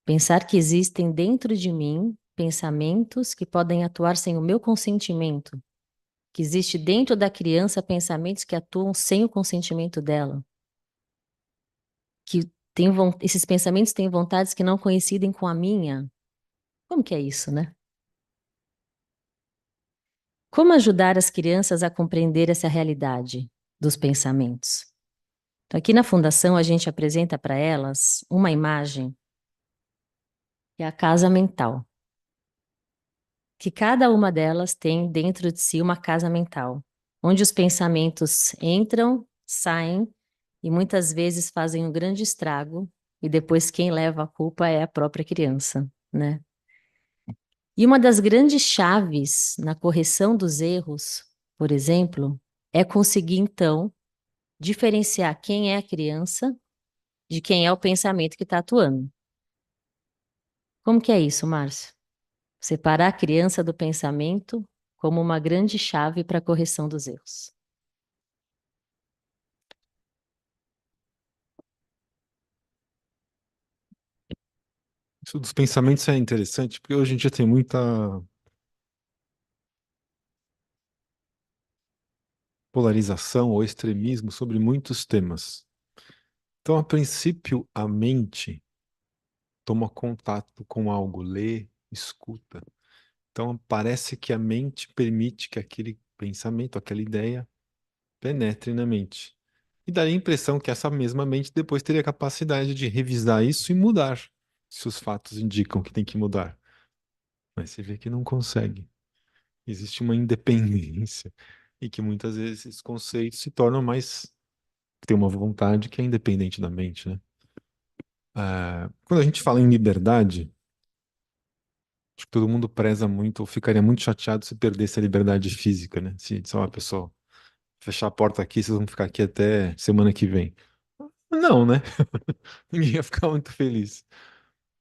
Pensar que existem dentro de mim pensamentos que podem atuar sem o meu consentimento, que existe dentro da criança pensamentos que atuam sem o consentimento dela, que esses pensamentos têm vontades que não coincidem com a minha. Como que é isso, né? Como ajudar as crianças a compreender essa realidade dos pensamentos? Então, aqui na Fundação, a gente apresenta para elas uma imagem que é a casa mental, que cada uma delas tem dentro de si uma casa mental, onde os pensamentos entram, saem e muitas vezes fazem um grande estrago, e depois quem leva a culpa é a própria criança, né? E uma das grandes chaves na correção dos erros, por exemplo, é conseguir então diferenciar quem é a criança de quem é o pensamento que está atuando. Como que é isso, Márcio? Separar a criança do pensamento como uma grande chave para a correção dos erros. Isso dos pensamentos é interessante, porque hoje em dia tem muita polarização ou extremismo sobre muitos temas. Então, a princípio, a mente toma contato com algo, lê, escuta. Então, parece que a mente permite que aquele pensamento, aquela ideia, penetre na mente. E daria a impressão que essa mesma mente depois teria a capacidade de revisar isso e mudar, se os fatos indicam que tem que mudar. Mas você vê que não consegue. Existe uma independência e que muitas vezes esses conceitos se tornam mais. Tem uma vontade que é independente da mente, né? Quando a gente fala em liberdade, acho que todo mundo preza muito, ou ficaria muito chateado se perdesse a liberdade física, né? Se, sei lá, pessoal, fechar a porta aqui, vocês vão ficar aqui até semana que vem. Não, né? Ninguém ia ficar muito feliz.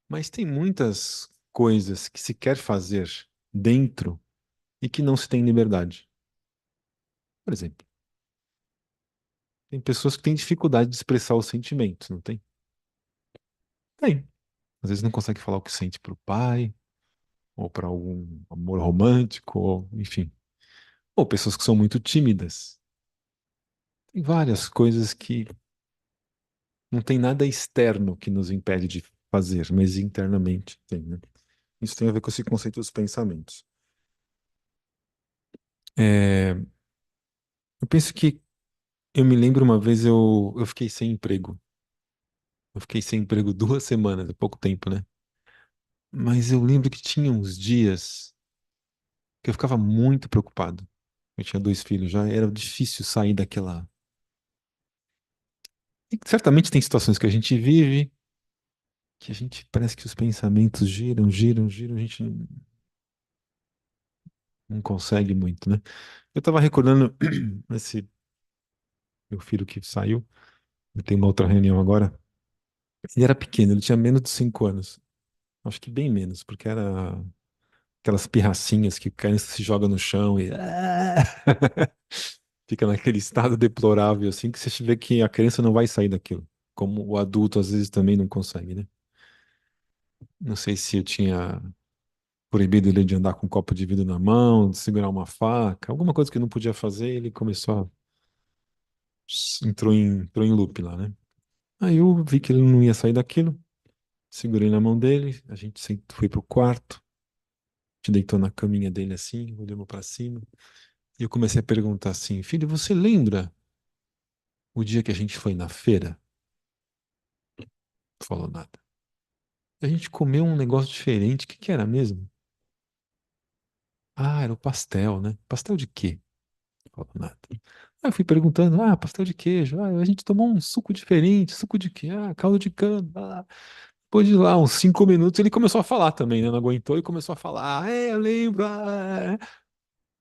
Mas tem muitas coisas que se quer fazer dentro e que não se tem liberdade. Por exemplo, tem pessoas que têm dificuldade de expressar os sentimentos, não tem? Tem. Às vezes não consegue falar o que sente para o pai, ou para algum amor romântico, ou enfim. Ou pessoas que são muito tímidas. Tem várias coisas que não tem nada externo que nos impede de fazer, mas internamente tem, né? Isso tem a ver com esse conceito dos pensamentos. É, eu penso que eu me lembro uma vez eu fiquei sem emprego. Eu fiquei sem emprego 2 semanas, é pouco tempo, né? Mas eu lembro que tinha uns dias que eu ficava muito preocupado. Eu tinha 2 filhos já, era difícil sair daquela. E certamente tem situações que a gente vive que a gente parece que os pensamentos giram, giram, giram, a gente não consegue muito, né? Eu tava recordando esse meu filho que saiu, tem uma outra reunião agora. Ele era pequeno, ele tinha menos de 5 anos. Acho que bem menos, porque era aquelas pirracinhas que a criança se joga no chão e fica naquele estado deplorável, assim, que você vê que a criança não vai sair daquilo. Como o adulto às vezes também não consegue, né? Não sei se eu tinha proibido ele de andar com um copo de vidro na mão, de segurar uma faca, alguma coisa que não podia fazer, ele começou entrou em loop lá, né? Aí eu vi que ele não ia sair daquilo, segurei na mão dele, a gente foi pro quarto, te deitou na caminha dele assim, olhamos pra cima, e eu comecei a perguntar assim: filho, você lembra o dia que a gente foi na feira? Não falou nada. A gente comeu um negócio diferente, o que que era mesmo? Ah, era o pastel, né? Pastel de quê? Não falou nada. Aí eu fui perguntando: pastel de queijo, a gente tomou um suco diferente, suco de quê? Caldo de cana. Depois de lá, uns 5 minutos, ele começou a falar também, né? Não aguentou e começou a falar: eu lembro.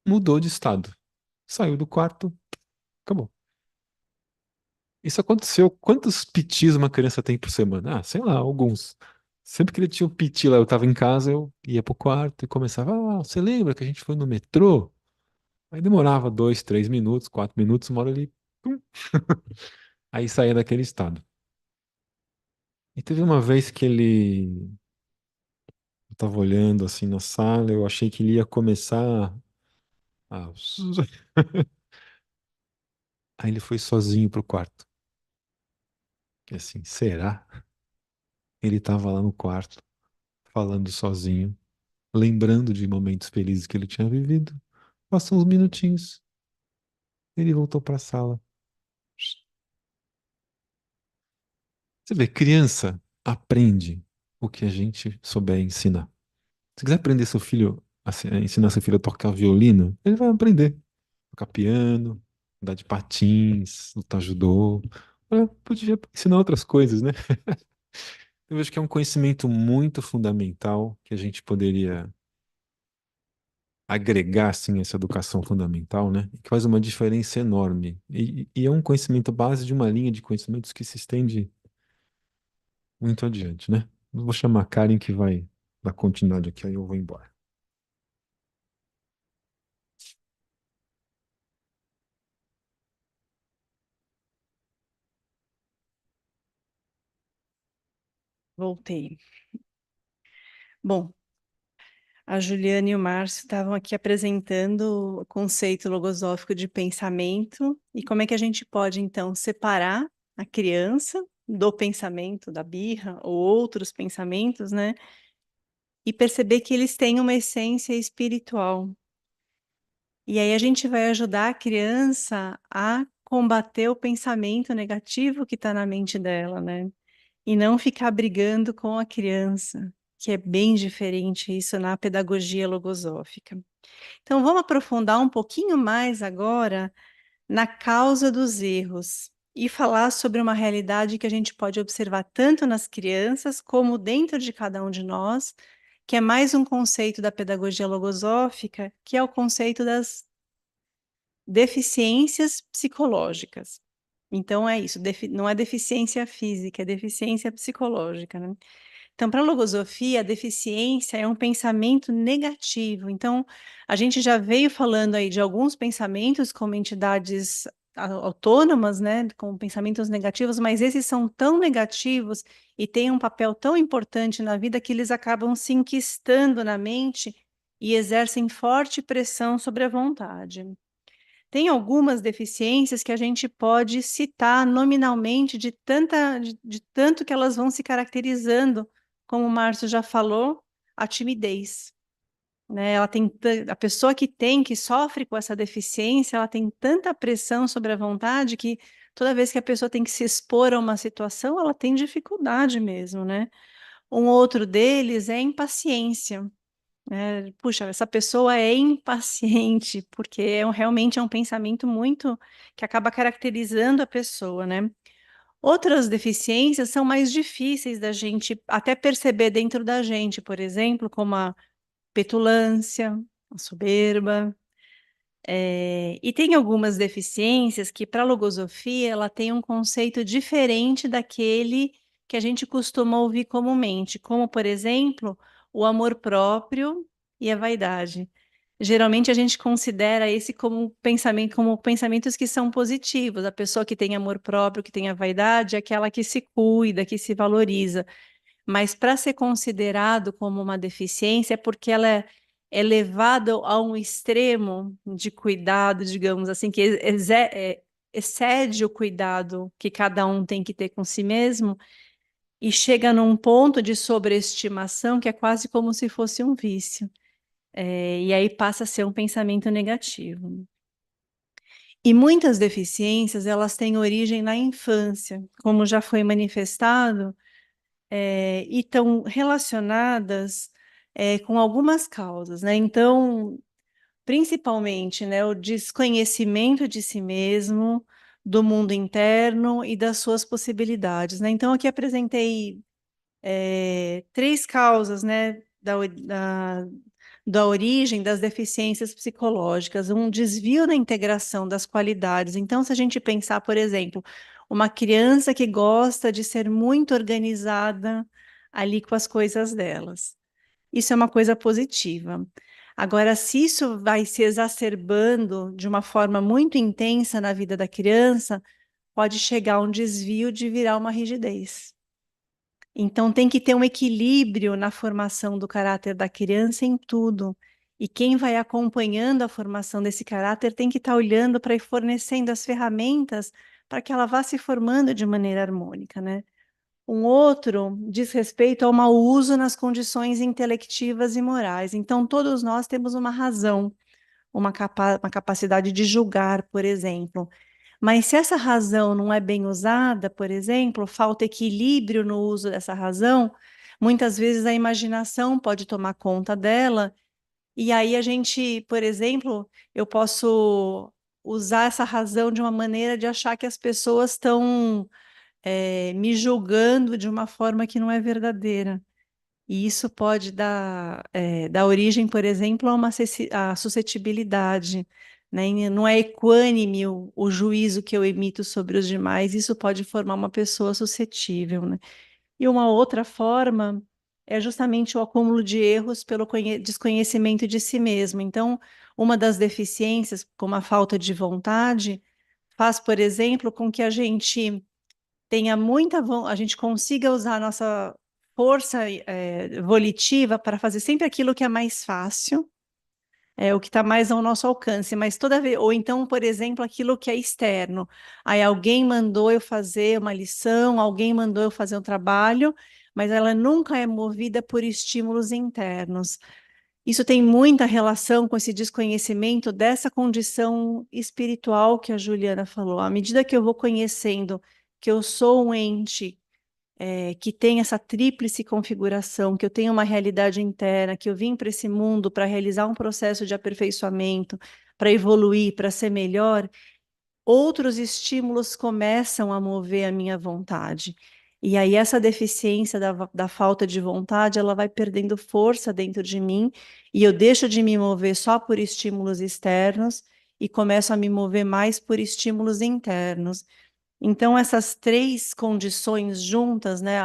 Mudou de estado. Saiu do quarto, acabou. Isso aconteceu. Quantos pitis uma criança tem por semana? Sei lá, alguns. Sempre que ele tinha um piti lá, eu tava em casa, eu ia pro quarto e começava: você lembra que a gente foi no metrô? Aí demorava 2, 3 minutos, 4 minutos, uma hora ele. Pum, aí saía daquele estado. E teve uma vez que ele. Eu tava olhando assim na sala, eu achei que ele ia começar a. Aí ele foi sozinho pro quarto. Que assim, será? Ele tava lá no quarto, falando sozinho, lembrando de momentos felizes que ele tinha vivido. Passou uns minutinhos, ele voltou pra sala. Você vê, criança aprende o que a gente souber ensinar. Se quiser aprender seu filho, ensinar seu filho a tocar violino, ele vai aprender. Tocar piano, andar de patins, lutar judô. Podia ensinar outras coisas, né? Eu acho que é um conhecimento muito fundamental que a gente poderia agregar, assim, essa educação fundamental, né? Que faz uma diferença enorme. E é um conhecimento base de uma linha de conhecimentos que se estende muito adiante, né? Eu vou chamar a Karen que vai dar continuidade aqui, aí eu vou embora. Voltei. Bom, a Juliana e o Márcio estavam aqui apresentando o conceito logosófico de pensamento e como é que a gente pode, então, separar a criança do pensamento da birra ou outros pensamentos, né? E perceber que eles têm uma essência espiritual. E aí a gente vai ajudar a criança a combater o pensamento negativo que está na mente dela, né? E não ficar brigando com a criança, que é bem diferente isso na pedagogia logosófica. Então, vamos aprofundar um pouquinho mais agora na causa dos erros e falar sobre uma realidade que a gente pode observar tanto nas crianças como dentro de cada um de nós, que é mais um conceito da pedagogia logosófica, que é o conceito das deficiências psicológicas. Então é isso, não é deficiência física, é deficiência psicológica, né? Então, para a logosofia, a deficiência é um pensamento negativo. Então, a gente já veio falando aí de alguns pensamentos como entidades autônomas, né, com pensamentos negativos, mas esses são tão negativos e têm um papel tão importante na vida que eles acabam se enquistando na mente e exercem forte pressão sobre a vontade. Tem algumas deficiências que a gente pode citar nominalmente de tanto que elas vão se caracterizando, como o Márcio já falou, a timidez, né? A pessoa que sofre com essa deficiência, ela tem tanta pressão sobre a vontade que toda vez que a pessoa tem que se expor a uma situação, ela tem dificuldade mesmo, né? Um outro deles é a impaciência. Puxa, essa pessoa é impaciente, porque realmente é um pensamento muito que acaba caracterizando a pessoa, né? Outras deficiências são mais difíceis da gente até perceber dentro da gente, por exemplo, como a petulância, a soberba. E tem algumas deficiências que, para a logosofia, ela tem um conceito diferente daquele que a gente costuma ouvir comumente, como, por exemplo, o amor próprio e a vaidade. Geralmente a gente considera esse como pensamento, como pensamentos que são positivos. A pessoa que tem amor próprio, que tem a vaidade, é aquela que se cuida, que se valoriza. Mas para ser considerado como uma deficiência é porque ela é levada a um extremo de cuidado, digamos assim, que excede o cuidado que cada um tem que ter com si mesmo e chega num ponto de sobreestimação que é quase como se fosse um vício. E aí passa a ser um pensamento negativo. E muitas deficiências, elas têm origem na infância, como já foi manifestado, e estão relacionadas com algumas causas, né? Então, principalmente, né, o desconhecimento de si mesmo, do mundo interno e das suas possibilidades, né? Então, aqui apresentei três causas, né, da origem das deficiências psicológicas, um desvio na integração das qualidades. Então, se a gente pensar, por exemplo, uma criança que gosta de ser muito organizada ali com as coisas delas, isso é uma coisa positiva. Agora, se isso vai se exacerbando de uma forma muito intensa na vida da criança, pode chegar a um desvio de virar uma rigidez. Então, tem que ter um equilíbrio na formação do caráter da criança em tudo. E quem vai acompanhando a formação desse caráter tem que estar olhando para ir fornecendo as ferramentas para que ela vá se formando de maneira harmônica, né? Um outro diz respeito ao mau uso nas condições intelectivas e morais. Então, todos nós temos uma razão, uma capacidade de julgar, por exemplo. Mas se essa razão não é bem usada, por exemplo, falta equilíbrio no uso dessa razão, muitas vezes a imaginação pode tomar conta dela, e aí a gente, por exemplo, eu posso usar essa razão de uma maneira de achar que as pessoas estão me julgando de uma forma que não é verdadeira. E isso pode dar origem, por exemplo, a uma a suscetibilidade, né? E não é equânime o juízo que eu emito sobre os demais, isso pode formar uma pessoa suscetível, né? E uma outra forma é justamente o acúmulo de erros pelo desconhecimento de si mesmo. Então, uma das deficiências, como a falta de vontade, faz, por exemplo, com que a gente tenha a gente consiga usar a nossa força volitiva para fazer sempre aquilo que é mais fácil, o que está mais ao nosso alcance, mas toda vez, ou então, por exemplo, aquilo que é externo. Aí alguém mandou eu fazer uma lição, alguém mandou eu fazer um trabalho, mas ela nunca é movida por estímulos internos. Isso tem muita relação com esse desconhecimento dessa condição espiritual que a Juliana falou. À medida que eu vou conhecendo que eu sou um ente que tem essa tríplice configuração, que eu tenho uma realidade interna, que eu vim para esse mundo para realizar um processo de aperfeiçoamento, para evoluir, para ser melhor, outros estímulos começam a mover a minha vontade. E aí essa deficiência da falta de vontade, ela vai perdendo força dentro de mim, e eu deixo de me mover só por estímulos externos e começo a me mover mais por estímulos internos. Então, essas três condições juntas, né,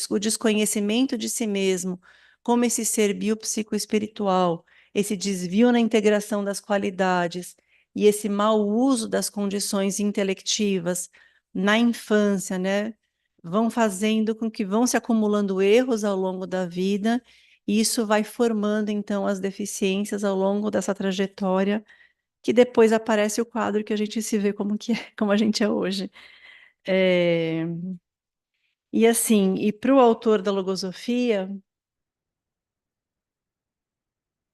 o desconhecimento de si mesmo, como esse ser biopsicoespiritual, esse desvio na integração das qualidades e esse mau uso das condições intelectivas na infância, né, vão fazendo com que vão se acumulando erros ao longo da vida, e isso vai formando, então, as deficiências ao longo dessa trajetória, que depois aparece o quadro que a gente se vê como que é, como a gente é hoje. É, e assim, e para o autor da logosofia.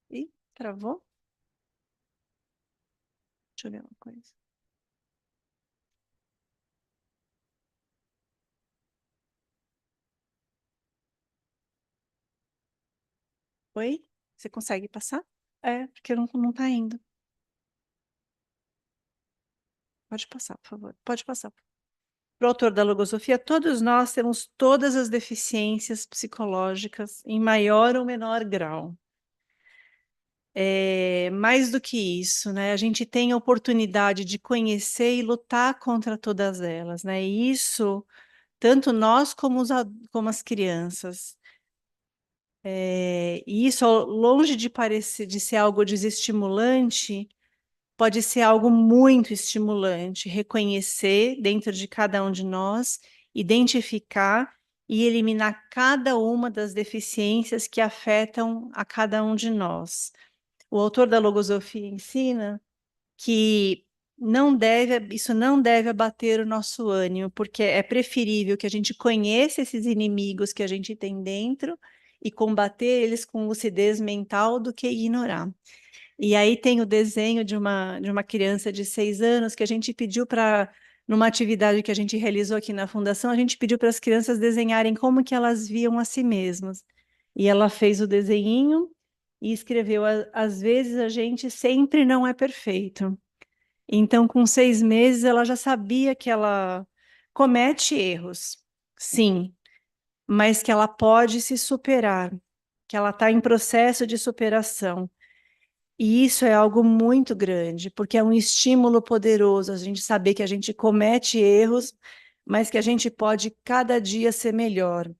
Ih, travou? Deixa eu ver uma coisa. Oi? Você consegue passar? Porque não tá indo. Pode passar, por favor. Pode passar. para o autor da logosofia, todos nós temos todas as deficiências psicológicas em maior ou menor grau. Mais do que isso, né? A gente tem a oportunidade de conhecer e lutar contra todas elas, né? E isso, tanto nós como, como as crianças. E isso, longe de parecer de ser algo desestimulante, pode ser algo muito estimulante. Reconhecer dentro de cada um de nós, identificar e eliminar cada uma das deficiências que afetam a cada um de nós. O autor da logosofia ensina que isso não deve abater o nosso ânimo, porque é preferível que a gente conheça esses inimigos que a gente tem dentro e combater eles com lucidez mental do que ignorar. E aí tem o desenho de uma criança de 6 anos que a gente pediu para, numa atividade que a gente realizou aqui na Fundação, a gente pediu para as crianças desenharem como que elas viam a si mesmas. E ela fez o desenhinho e escreveu: Às vezes a gente sempre não é perfeito. Então, com 6 meses, ela já sabia que ela comete erros, sim, mas que ela pode se superar, que ela está em processo de superação. E isso é algo muito grande, porque é um estímulo poderoso a gente saber que a gente comete erros, mas que a gente pode cada dia ser melhor.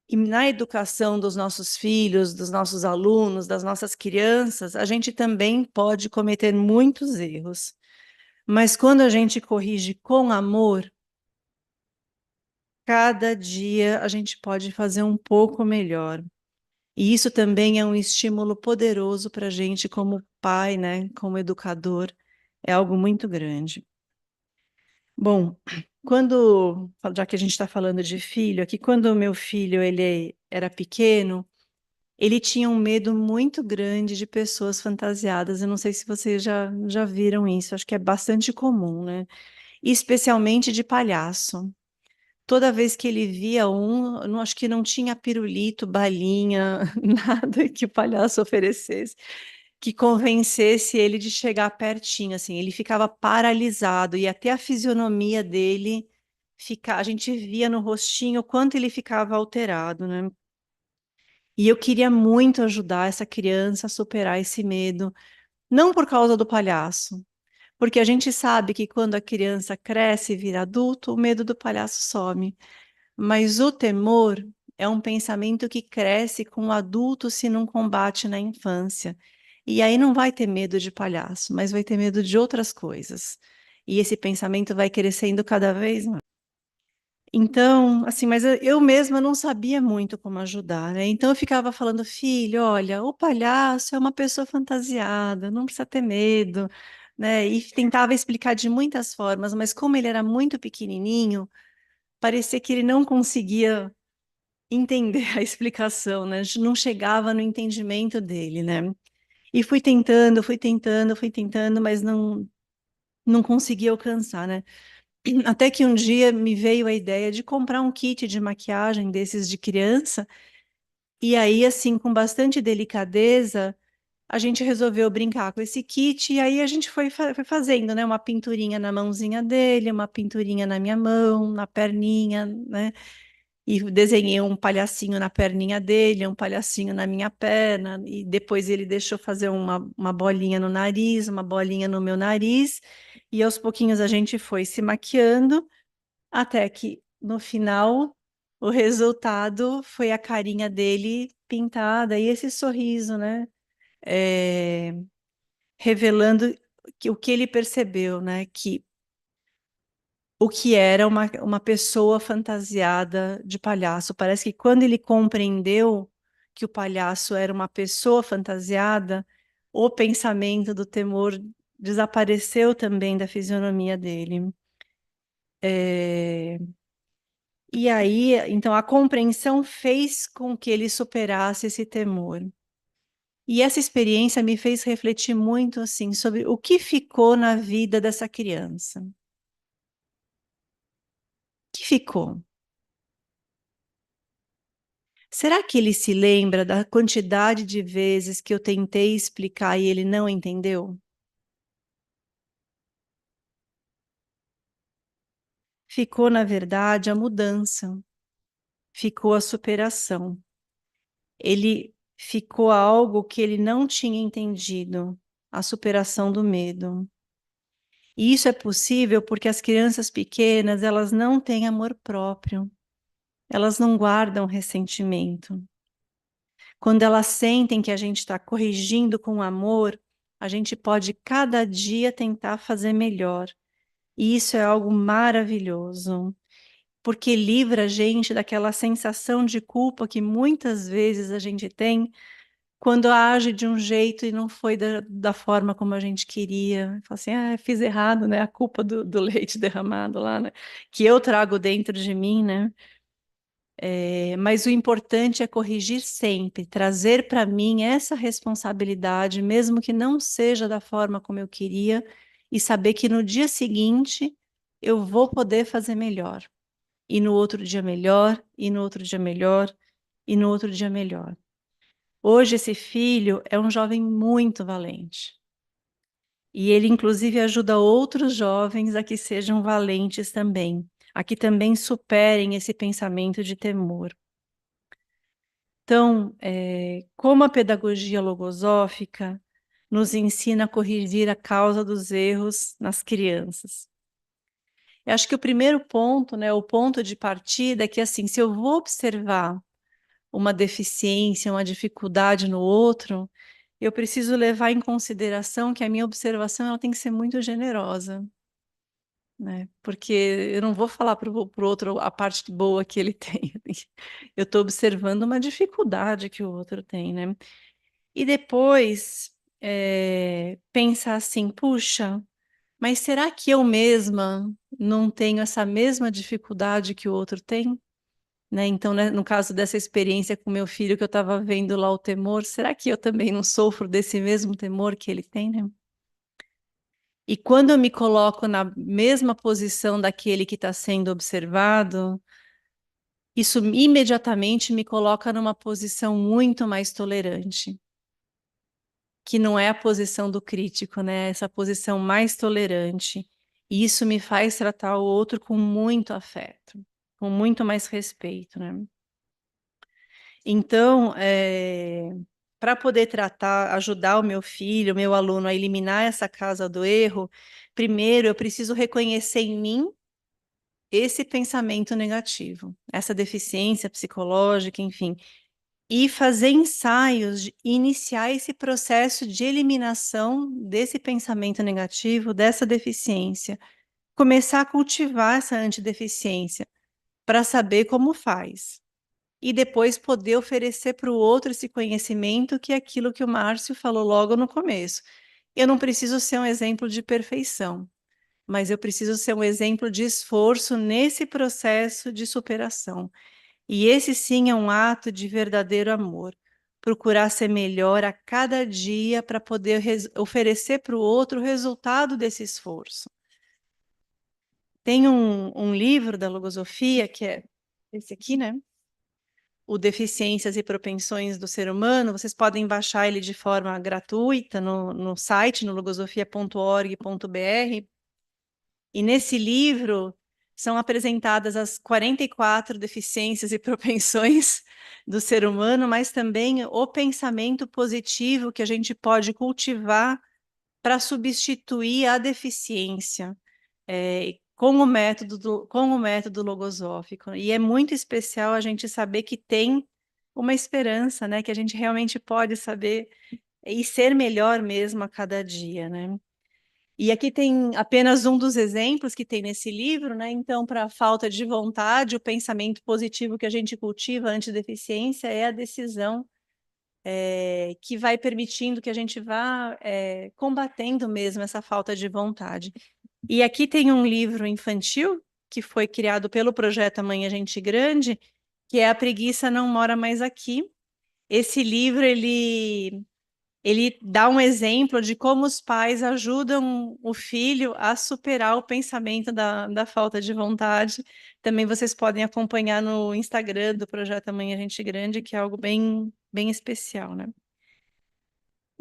E na educação dos nossos filhos, dos nossos alunos, das nossas crianças, a gente também pode cometer muitos erros. Mas quando a gente corrige com amor, cada dia a gente pode fazer um pouco melhor. E isso também é um estímulo poderoso para a gente como pai, né, como educador. É algo muito grande. Bom, já que a gente está falando de filho, aqui quando o meu filho ele era pequeno, ele tinha um medo muito grande de pessoas fantasiadas. Eu não sei se vocês já viram isso, acho que é bastante comum, né? Especialmente de palhaço. Toda vez que ele via um, eu não acho que não tinha pirulito, balinha, nada que o palhaço oferecesse, que convencesse ele de chegar pertinho, assim, ele ficava paralisado e até a fisionomia dele a gente via no rostinho o quanto ele ficava alterado, né? E eu queria muito ajudar essa criança a superar esse medo, não por causa do palhaço, porque a gente sabe que quando a criança cresce e vira adulto, o medo do palhaço some. Mas o temor é um pensamento que cresce com o adulto se não combate na infância. E aí não vai ter medo de palhaço, mas vai ter medo de outras coisas. E esse pensamento vai crescendo cada vez mais. Então, assim, mas eu mesma não sabia muito como ajudar, né? Então eu ficava falando, filho, olha, o palhaço é uma pessoa fantasiada, não precisa ter medo, né? E tentava explicar de muitas formas, mas como ele era muito pequenininho, parecia que ele não conseguia entender a explicação, né? Não chegava no entendimento dele, né? E fui tentando, mas não consegui alcançar, né? Até que um dia me veio a ideia de comprar um kit de maquiagem desses de criança, e aí, assim, com bastante delicadeza, a gente resolveu brincar com esse kit, e aí a gente foi fazendo, né? Uma pinturinha na mãozinha dele, uma pinturinha na minha mão, na perninha, né? E desenhei um palhacinho na perninha dele, um palhacinho na minha perna, e depois ele deixou fazer uma bolinha no nariz, uma bolinha no meu nariz, e aos pouquinhos a gente foi se maquiando, até que no final o resultado foi a carinha dele pintada e esse sorriso, né? É, revelando o que ele percebeu, né? Que o que era uma pessoa fantasiada de palhaço. Parece que quando ele compreendeu que o palhaço era uma pessoa fantasiada, o pensamento do temor desapareceu também da fisionomia dele. É, E aí, então, a compreensão fez com que ele superasse esse temor. E essa experiência me fez refletir muito, assim, sobre o que ficou na vida dessa criança. O que ficou? Será que ele se lembra da quantidade de vezes que eu tentei explicar e ele não entendeu? ficou, na verdade, a mudança, ficou a superação. Ele ficou algo que ele não tinha entendido, a superação do medo. E isso é possível porque as crianças pequenas, elas não têm amor próprio, elas não guardam ressentimento. Quando elas sentem que a gente está corrigindo com amor, a gente pode cada dia tentar fazer melhor. E isso é algo maravilhoso, porque livra a gente daquela sensação de culpa que muitas vezes a gente tem quando age de um jeito e não foi da forma como a gente queria. Fala assim, fiz errado, né? A culpa do leite derramado lá, né? Que eu trago dentro de mim, né? Mas o importante é corrigir sempre, trazer para mim essa responsabilidade, mesmo que não seja da forma como eu queria, e saber que no dia seguinte eu vou poder fazer melhor. E no outro dia melhor, e no outro dia melhor, e no outro dia melhor. Hoje esse filho é um jovem muito valente. E ele, inclusive, ajuda outros jovens a que sejam valentes também, a que também superem esse pensamento de temor. Então, como a pedagogia logosófica nos ensina a corrigir a causa dos erros nas crianças? Eu acho que o primeiro ponto, né, o ponto de partida é que, assim, se eu vou observar uma deficiência, uma dificuldade no outro, eu preciso levar em consideração que a minha observação ela tem que ser muito generosa, né? Porque eu não vou falar para o outro a parte boa que ele tem. Eu estou observando uma dificuldade que o outro tem, né? E depois pensar assim, puxa, mas será que eu mesma não tenho essa mesma dificuldade que o outro tem? Né? Então, né, no caso dessa experiência com meu filho, que eu estava vendo lá o temor, será que eu também não sofro desse mesmo temor que ele tem, né? E quando eu me coloco na mesma posição daquele que está sendo observado, isso imediatamente me coloca numa posição muito mais tolerante, que não é a posição do crítico, né? Essa posição mais tolerante. E isso me faz tratar o outro com muito afeto, com muito mais respeito, né? Então, para poder tratar, ajudar o meu filho, o meu aluno a eliminar essa causa do erro, primeiro eu preciso reconhecer em mim esse pensamento negativo, essa deficiência psicológica, enfim, e fazer ensaios, iniciar esse processo de eliminação desse pensamento negativo, dessa deficiência, começar a cultivar essa antideficiência para saber como faz. E depois poder oferecer para o outro esse conhecimento, que é aquilo que o Márcio falou logo no começo. Eu não preciso ser um exemplo de perfeição, mas eu preciso ser um exemplo de esforço nesse processo de superação. E esse sim é um ato de verdadeiro amor. Procurar ser melhor a cada dia para poder oferecer para o outro o resultado desse esforço. Tem um livro da logosofia, que é esse aqui, né? O Deficiências e Propensões do Ser Humano. Vocês podem baixar ele de forma gratuita no site, no logosofia.org.br. E nesse livro são apresentadas as 44 deficiências e propensões do ser humano, mas também o pensamento positivo que a gente pode cultivar para substituir a deficiência, com o método logosófico. E é muito especial a gente saber que tem uma esperança, né? Que a gente realmente pode saber e ser melhor mesmo a cada dia, né? E aqui tem apenas um dos exemplos que tem nesse livro, né? Então, para a falta de vontade, o pensamento positivo que a gente cultiva ante deficiência é a decisão que vai permitindo que a gente vá combatendo mesmo essa falta de vontade. E aqui tem um livro infantil que foi criado pelo projeto Amanhã Gente Grande, que é A Preguiça Não Mora Mais Aqui. Esse livro, ele dá um exemplo de como os pais ajudam o filho a superar o pensamento da falta de vontade. Também vocês podem acompanhar no Instagram do Projeto Amanhã Gente Grande, que é algo bem, bem especial, né?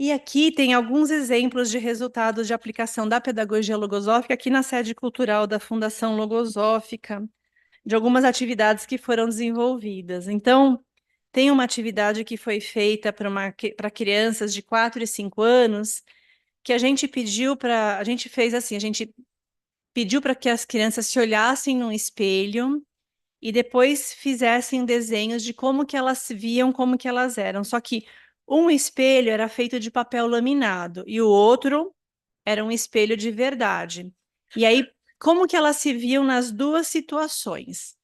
E aqui tem alguns exemplos de resultados de aplicação da pedagogia logosófica aqui na sede cultural da Fundação Logosófica, de algumas atividades que foram desenvolvidas. Então, tem uma atividade que foi feita para crianças de 4 e 5 anos, que a gente fez assim, a gente pediu para que as crianças se olhassem no espelho e depois fizessem desenhos de como que elas se viam, como que elas eram. Só que um espelho era feito de papel laminado e o outro era um espelho de verdade. E aí, como que elas se viam nas duas situações?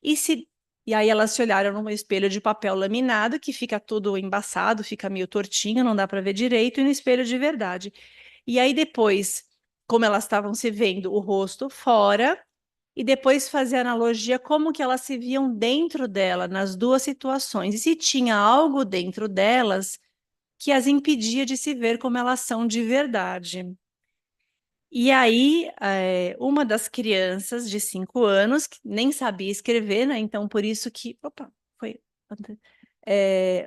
E se e aí elas se olharam no espelho de papel laminado, que fica todo embaçado, fica meio tortinho, não dá para ver direito, e no espelho de verdade. E aí depois, como elas estavam se vendo o rosto fora, e depois fazer analogia como que elas se viam dentro dela, nas duas situações, e se tinha algo dentro delas que as impedia de se ver como elas são de verdade. E aí, uma das crianças de 5 anos, que nem sabia escrever, né? Então, por isso que. Opa, foi.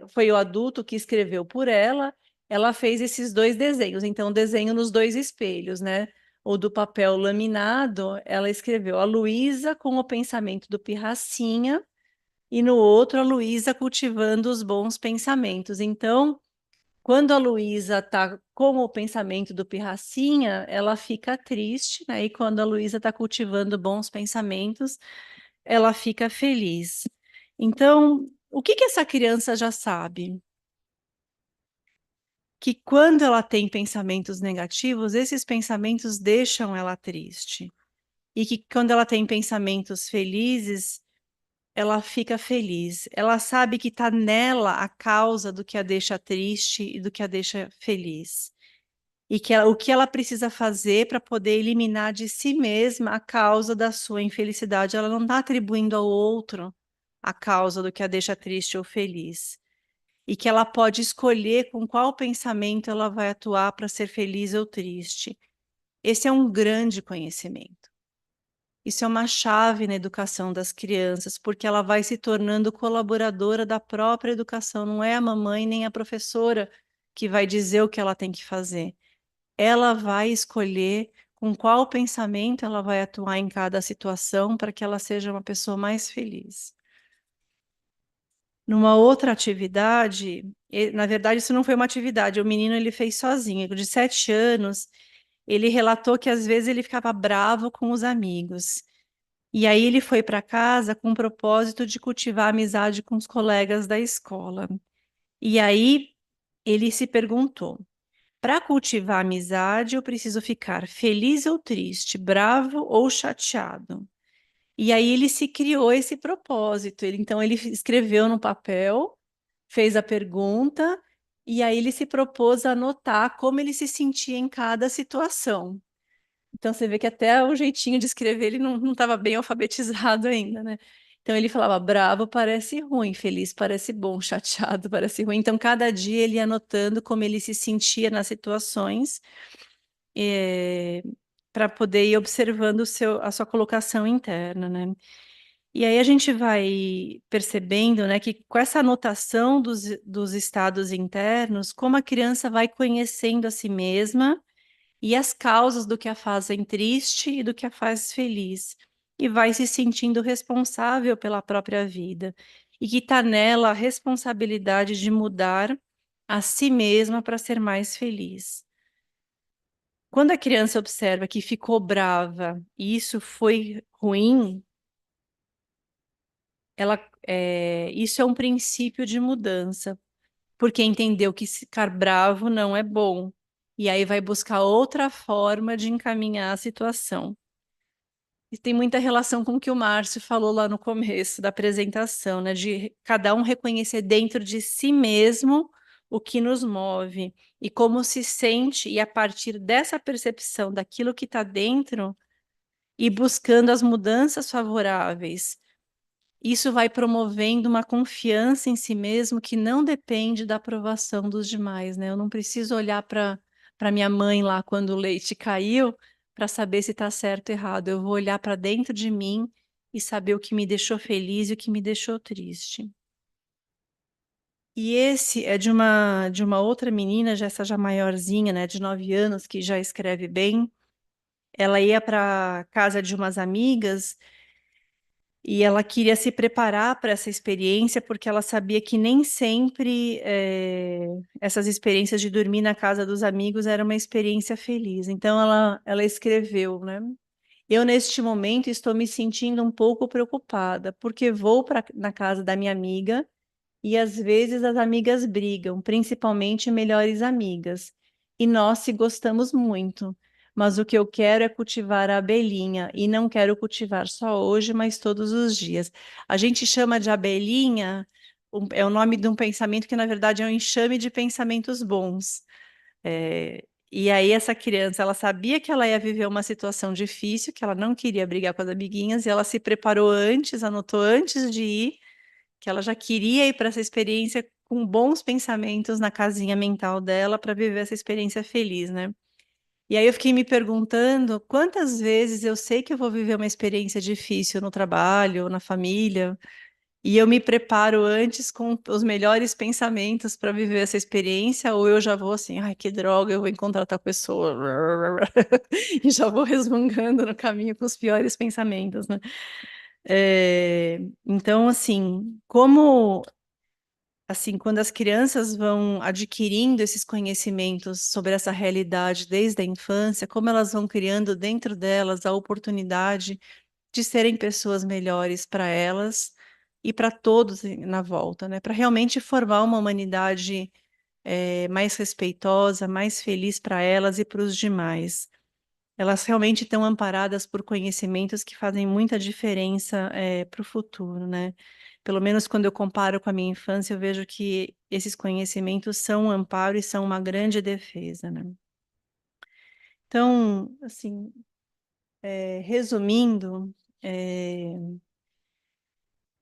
Foi o adulto que escreveu por ela, ela fez esses dois desenhos. Então, desenho nos dois espelhos, né? O do papel laminado, ela escreveu a Luísa com o pensamento do Pirracinha, e no outro, a Luísa cultivando os bons pensamentos. Então, quando a Luísa está com o pensamento do Pirracinha, ela fica triste, né? E quando a Luísa está cultivando bons pensamentos, ela fica feliz. Então, o que que essa criança já sabe? Que quando ela tem pensamentos negativos, esses pensamentos deixam ela triste. E que quando ela tem pensamentos felizes, ela fica feliz. Ela sabe que está nela a causa do que a deixa triste e do que a deixa feliz. E que o que ela precisa fazer para poder eliminar de si mesma a causa da sua infelicidade. Ela não está atribuindo ao outro a causa do que a deixa triste ou feliz. E que ela pode escolher com qual pensamento ela vai atuar para ser feliz ou triste. Esse é um grande conhecimento. Isso é uma chave na educação das crianças, porque ela vai se tornando colaboradora da própria educação. Não é a mamãe nem a professora que vai dizer o que ela tem que fazer. Ela vai escolher com qual pensamento ela vai atuar em cada situação para que ela seja uma pessoa mais feliz. Numa outra atividade, na verdade isso não foi uma atividade, o menino ele fez sozinho, de 7 anos, ele relatou que às vezes ele ficava bravo com os amigos. E aí ele foi para casa com o propósito de cultivar amizade com os colegas da escola. E aí ele se perguntou: para cultivar amizade, eu preciso ficar feliz ou triste, bravo ou chateado? E aí ele se criou esse propósito. Então ele escreveu no papel, fez a pergunta, e aí ele se propôs a anotar como ele se sentia em cada situação. Então você vê que até o jeitinho de escrever ele não estava bem alfabetizado ainda, né? Então ele falava: bravo parece ruim, feliz parece bom, chateado parece ruim. Então cada dia ele ia anotando como ele se sentia nas situações, para poder ir observando a sua colocação interna, né? E aí a gente vai percebendo, né, que com essa anotação dos estados internos, como a criança vai conhecendo a si mesma e as causas do que a fazem triste e do que a faz feliz, e vai se sentindo responsável pela própria vida, e que está nela a responsabilidade de mudar a si mesma para ser mais feliz. Quando a criança observa que ficou brava e isso foi ruim, isso é um princípio de mudança, porque entendeu que ficar bravo não é bom, e aí vai buscar outra forma de encaminhar a situação. E tem muita relação com o que o Márcio falou lá no começo da apresentação, né? De cada um reconhecer dentro de si mesmo o que nos move e como se sente, e a partir dessa percepção daquilo que está dentro, e buscando as mudanças favoráveis. Isso vai promovendo uma confiança em si mesmo que não depende da aprovação dos demais, né? Eu não preciso olhar para minha mãe lá quando o leite caiu para saber se está certo ou errado. Eu vou olhar para dentro de mim e saber o que me deixou feliz e o que me deixou triste. E esse é de uma outra menina, essa já maiorzinha, né, de 9 anos, que já escreve bem. Ela ia para casa de umas amigas e ela queria se preparar para essa experiência, porque ela sabia que nem sempre essas experiências de dormir na casa dos amigos era uma experiência feliz. Então ela escreveu, né? Eu, neste momento, estou me sentindo um pouco preocupada, porque vou na casa da minha amiga e às vezes as amigas brigam, principalmente melhores amigas. E nós se gostamos muito. Mas o que eu quero é cultivar a abelhinha e não quero cultivar só hoje, mas todos os dias. A gente chama de abelhinha, é o nome de um pensamento que na verdade é um enxame de pensamentos bons. E aí essa criança, ela sabia que ela ia viver uma situação difícil, que ela não queria brigar com as amiguinhas, e ela se preparou antes, anotou antes de ir que ela já queria ir para essa experiência com bons pensamentos na casinha mental dela para viver essa experiência feliz, né? E aí eu fiquei me perguntando quantas vezes eu sei que eu vou viver uma experiência difícil no trabalho, na família, e eu me preparo antes com os melhores pensamentos para viver essa experiência, ou eu já vou assim, ai, que droga, eu vou encontrar tal pessoa, e já vou resmungando no caminho com os piores pensamentos, né? Então, assim, quando as crianças vão adquirindo esses conhecimentos sobre essa realidade desde a infância, como elas vão criando dentro delas a oportunidade de serem pessoas melhores para elas e para todos na volta, né? Para realmente formar uma humanidade mais respeitosa, mais feliz para elas e para os demais. Elas realmente estão amparadas por conhecimentos que fazem muita diferença para o futuro, né? Pelo menos quando eu comparo com a minha infância, eu vejo que esses conhecimentos são um amparo e são uma grande defesa, né? Então, assim, resumindo, eu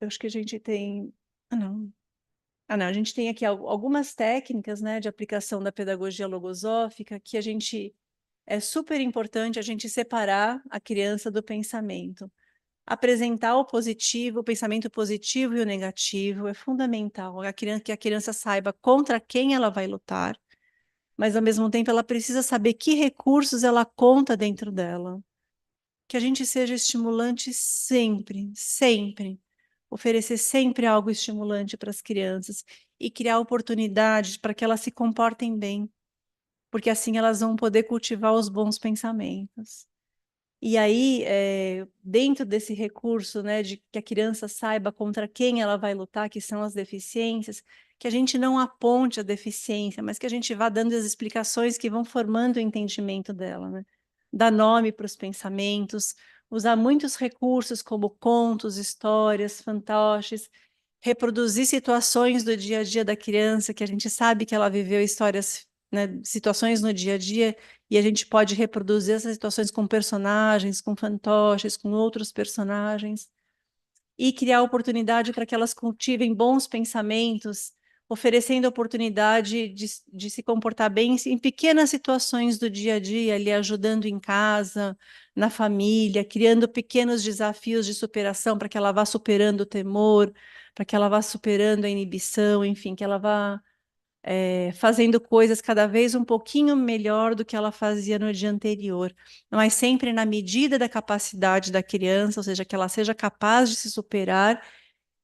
acho que a gente tem. Ah, não. Ah, não, a gente tem aqui algumas técnicas, né, de aplicação da pedagogia logosófica que a gente é super importante a gente separar a criança do pensamento. Apresentar o pensamento positivo e o negativo é fundamental. Que a criança saiba contra quem ela vai lutar, mas ao mesmo tempo ela precisa saber que recursos ela conta dentro dela. Que a gente seja estimulante sempre, sempre. Oferecer sempre algo estimulante para as crianças e criar oportunidades para que elas se comportem bem, porque assim elas vão poder cultivar os bons pensamentos. E aí, dentro desse recurso, né, de que a criança saiba contra quem ela vai lutar, que são as deficiências, que a gente não aponte a deficiência, mas que a gente vá dando as explicações que vão formando o entendimento dela, né? Dar nome para os pensamentos, usar muitos recursos como contos, histórias, fantoches, reproduzir situações do dia a dia da criança, que a gente sabe que ela viveu histórias, né, situações no dia a dia e a gente pode reproduzir essas situações com personagens, com fantoches, com outros personagens, e criar oportunidade para que elas cultivem bons pensamentos, oferecendo oportunidade de se comportar bem em pequenas situações do dia a dia, ali ajudando em casa, na família, criando pequenos desafios de superação para que ela vá superando o temor, para que ela vá superando a inibição, enfim, que ela vá fazendo coisas cada vez um pouquinho melhor do que ela fazia no dia anterior, mas sempre na medida da capacidade da criança, ou seja, que ela seja capaz de se superar.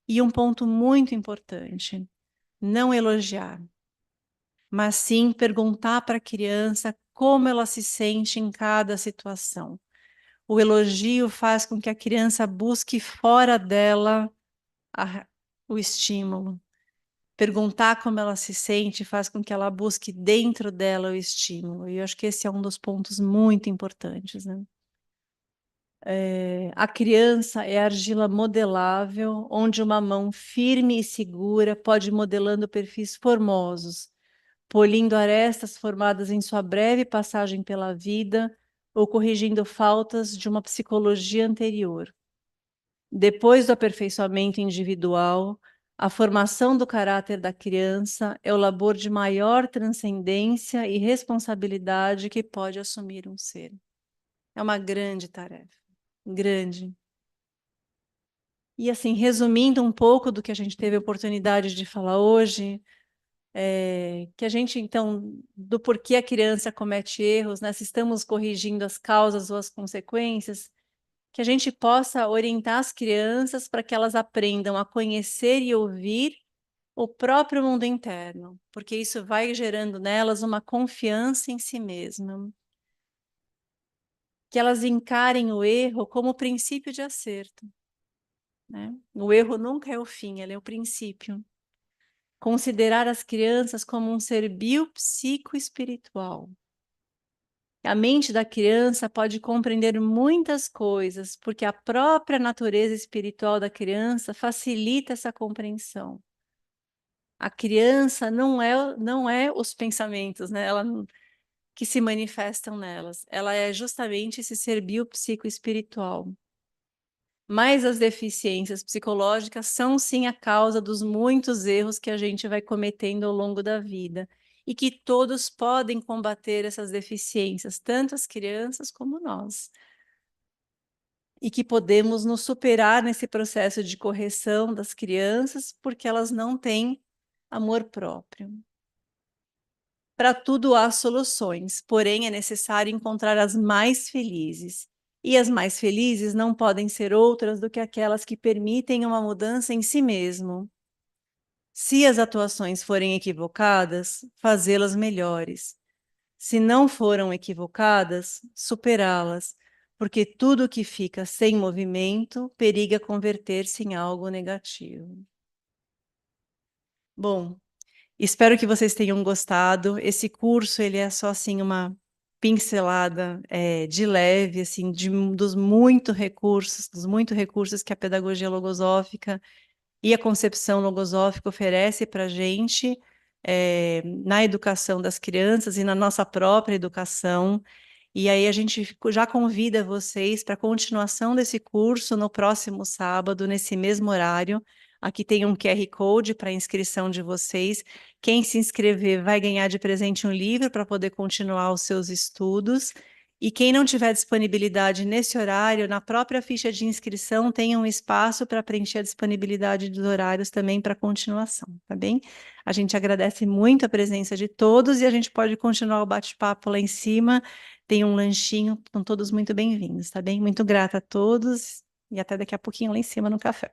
E um ponto muito importante, não elogiar, mas sim perguntar para a criança como ela se sente em cada situação. O elogio faz com que a criança busque fora dela a- o estímulo. Perguntar como ela se sente faz com que ela busque dentro dela o estímulo. E eu acho que esse é um dos pontos muito importantes, né? A criança é argila modelável, onde uma mão firme e segura pode ir modelando perfis formosos, polindo arestas formadas em sua breve passagem pela vida ou corrigindo faltas de uma psicologia anterior. Depois do aperfeiçoamento individual, a formação do caráter da criança é o labor de maior transcendência e responsabilidade que pode assumir um ser. É uma grande tarefa, grande. E assim, resumindo um pouco do que a gente teve a oportunidade de falar hoje, Que a gente, então, do porquê a criança comete erros, né? Se estamos corrigindo as causas ou as consequências, que a gente possa orientar as crianças para que elas aprendam a conhecer e ouvir o próprio mundo interno, porque isso vai gerando nelas uma confiança em si mesma. Que elas encarem o erro como princípio de acerto, né? O erro nunca é o fim, ele é o princípio. Considerar as crianças como um ser biopsicoespiritual. A mente da criança pode compreender muitas coisas, porque a própria natureza espiritual da criança facilita essa compreensão. A criança não é os pensamentos, né? Que se manifestam nelas. Ela é justamente esse ser biopsicoespiritual. Mas as deficiências psicológicas são sim a causa dos muitos erros que a gente vai cometendo ao longo da vida. E que todos podem combater essas deficiências, tanto as crianças como nós. E que podemos nos superar nesse processo de correção das crianças, porque elas não têm amor próprio. Para tudo há soluções, porém é necessário encontrar as mais felizes. E as mais felizes não podem ser outras do que aquelas que permitem uma mudança em si mesmo. Se as atuações forem equivocadas, fazê-las melhores. Se não foram equivocadas, superá-las, porque tudo que fica sem movimento periga converter-se em algo negativo. Bom, espero que vocês tenham gostado. Esse curso, ele é só assim uma pincelada de leve, assim, dos muitos recursos que a pedagogia logosófica e a concepção logosófica oferece para a gente na educação das crianças e na nossa própria educação. E aí a gente já convida vocês para a continuação desse curso no próximo sábado, nesse mesmo horário. Aqui tem um QR Code para a inscrição de vocês. Quem se inscrever vai ganhar de presente um livro para poder continuar os seus estudos. E quem não tiver disponibilidade nesse horário, na própria ficha de inscrição tem um espaço para preencher a disponibilidade dos horários também para continuação, tá bem? A gente agradece muito a presença de todos e a gente pode continuar o bate-papo lá em cima. Tem um lanchinho, estão todos muito bem-vindos, tá bem? Muito grata a todos e até daqui a pouquinho lá em cima no café.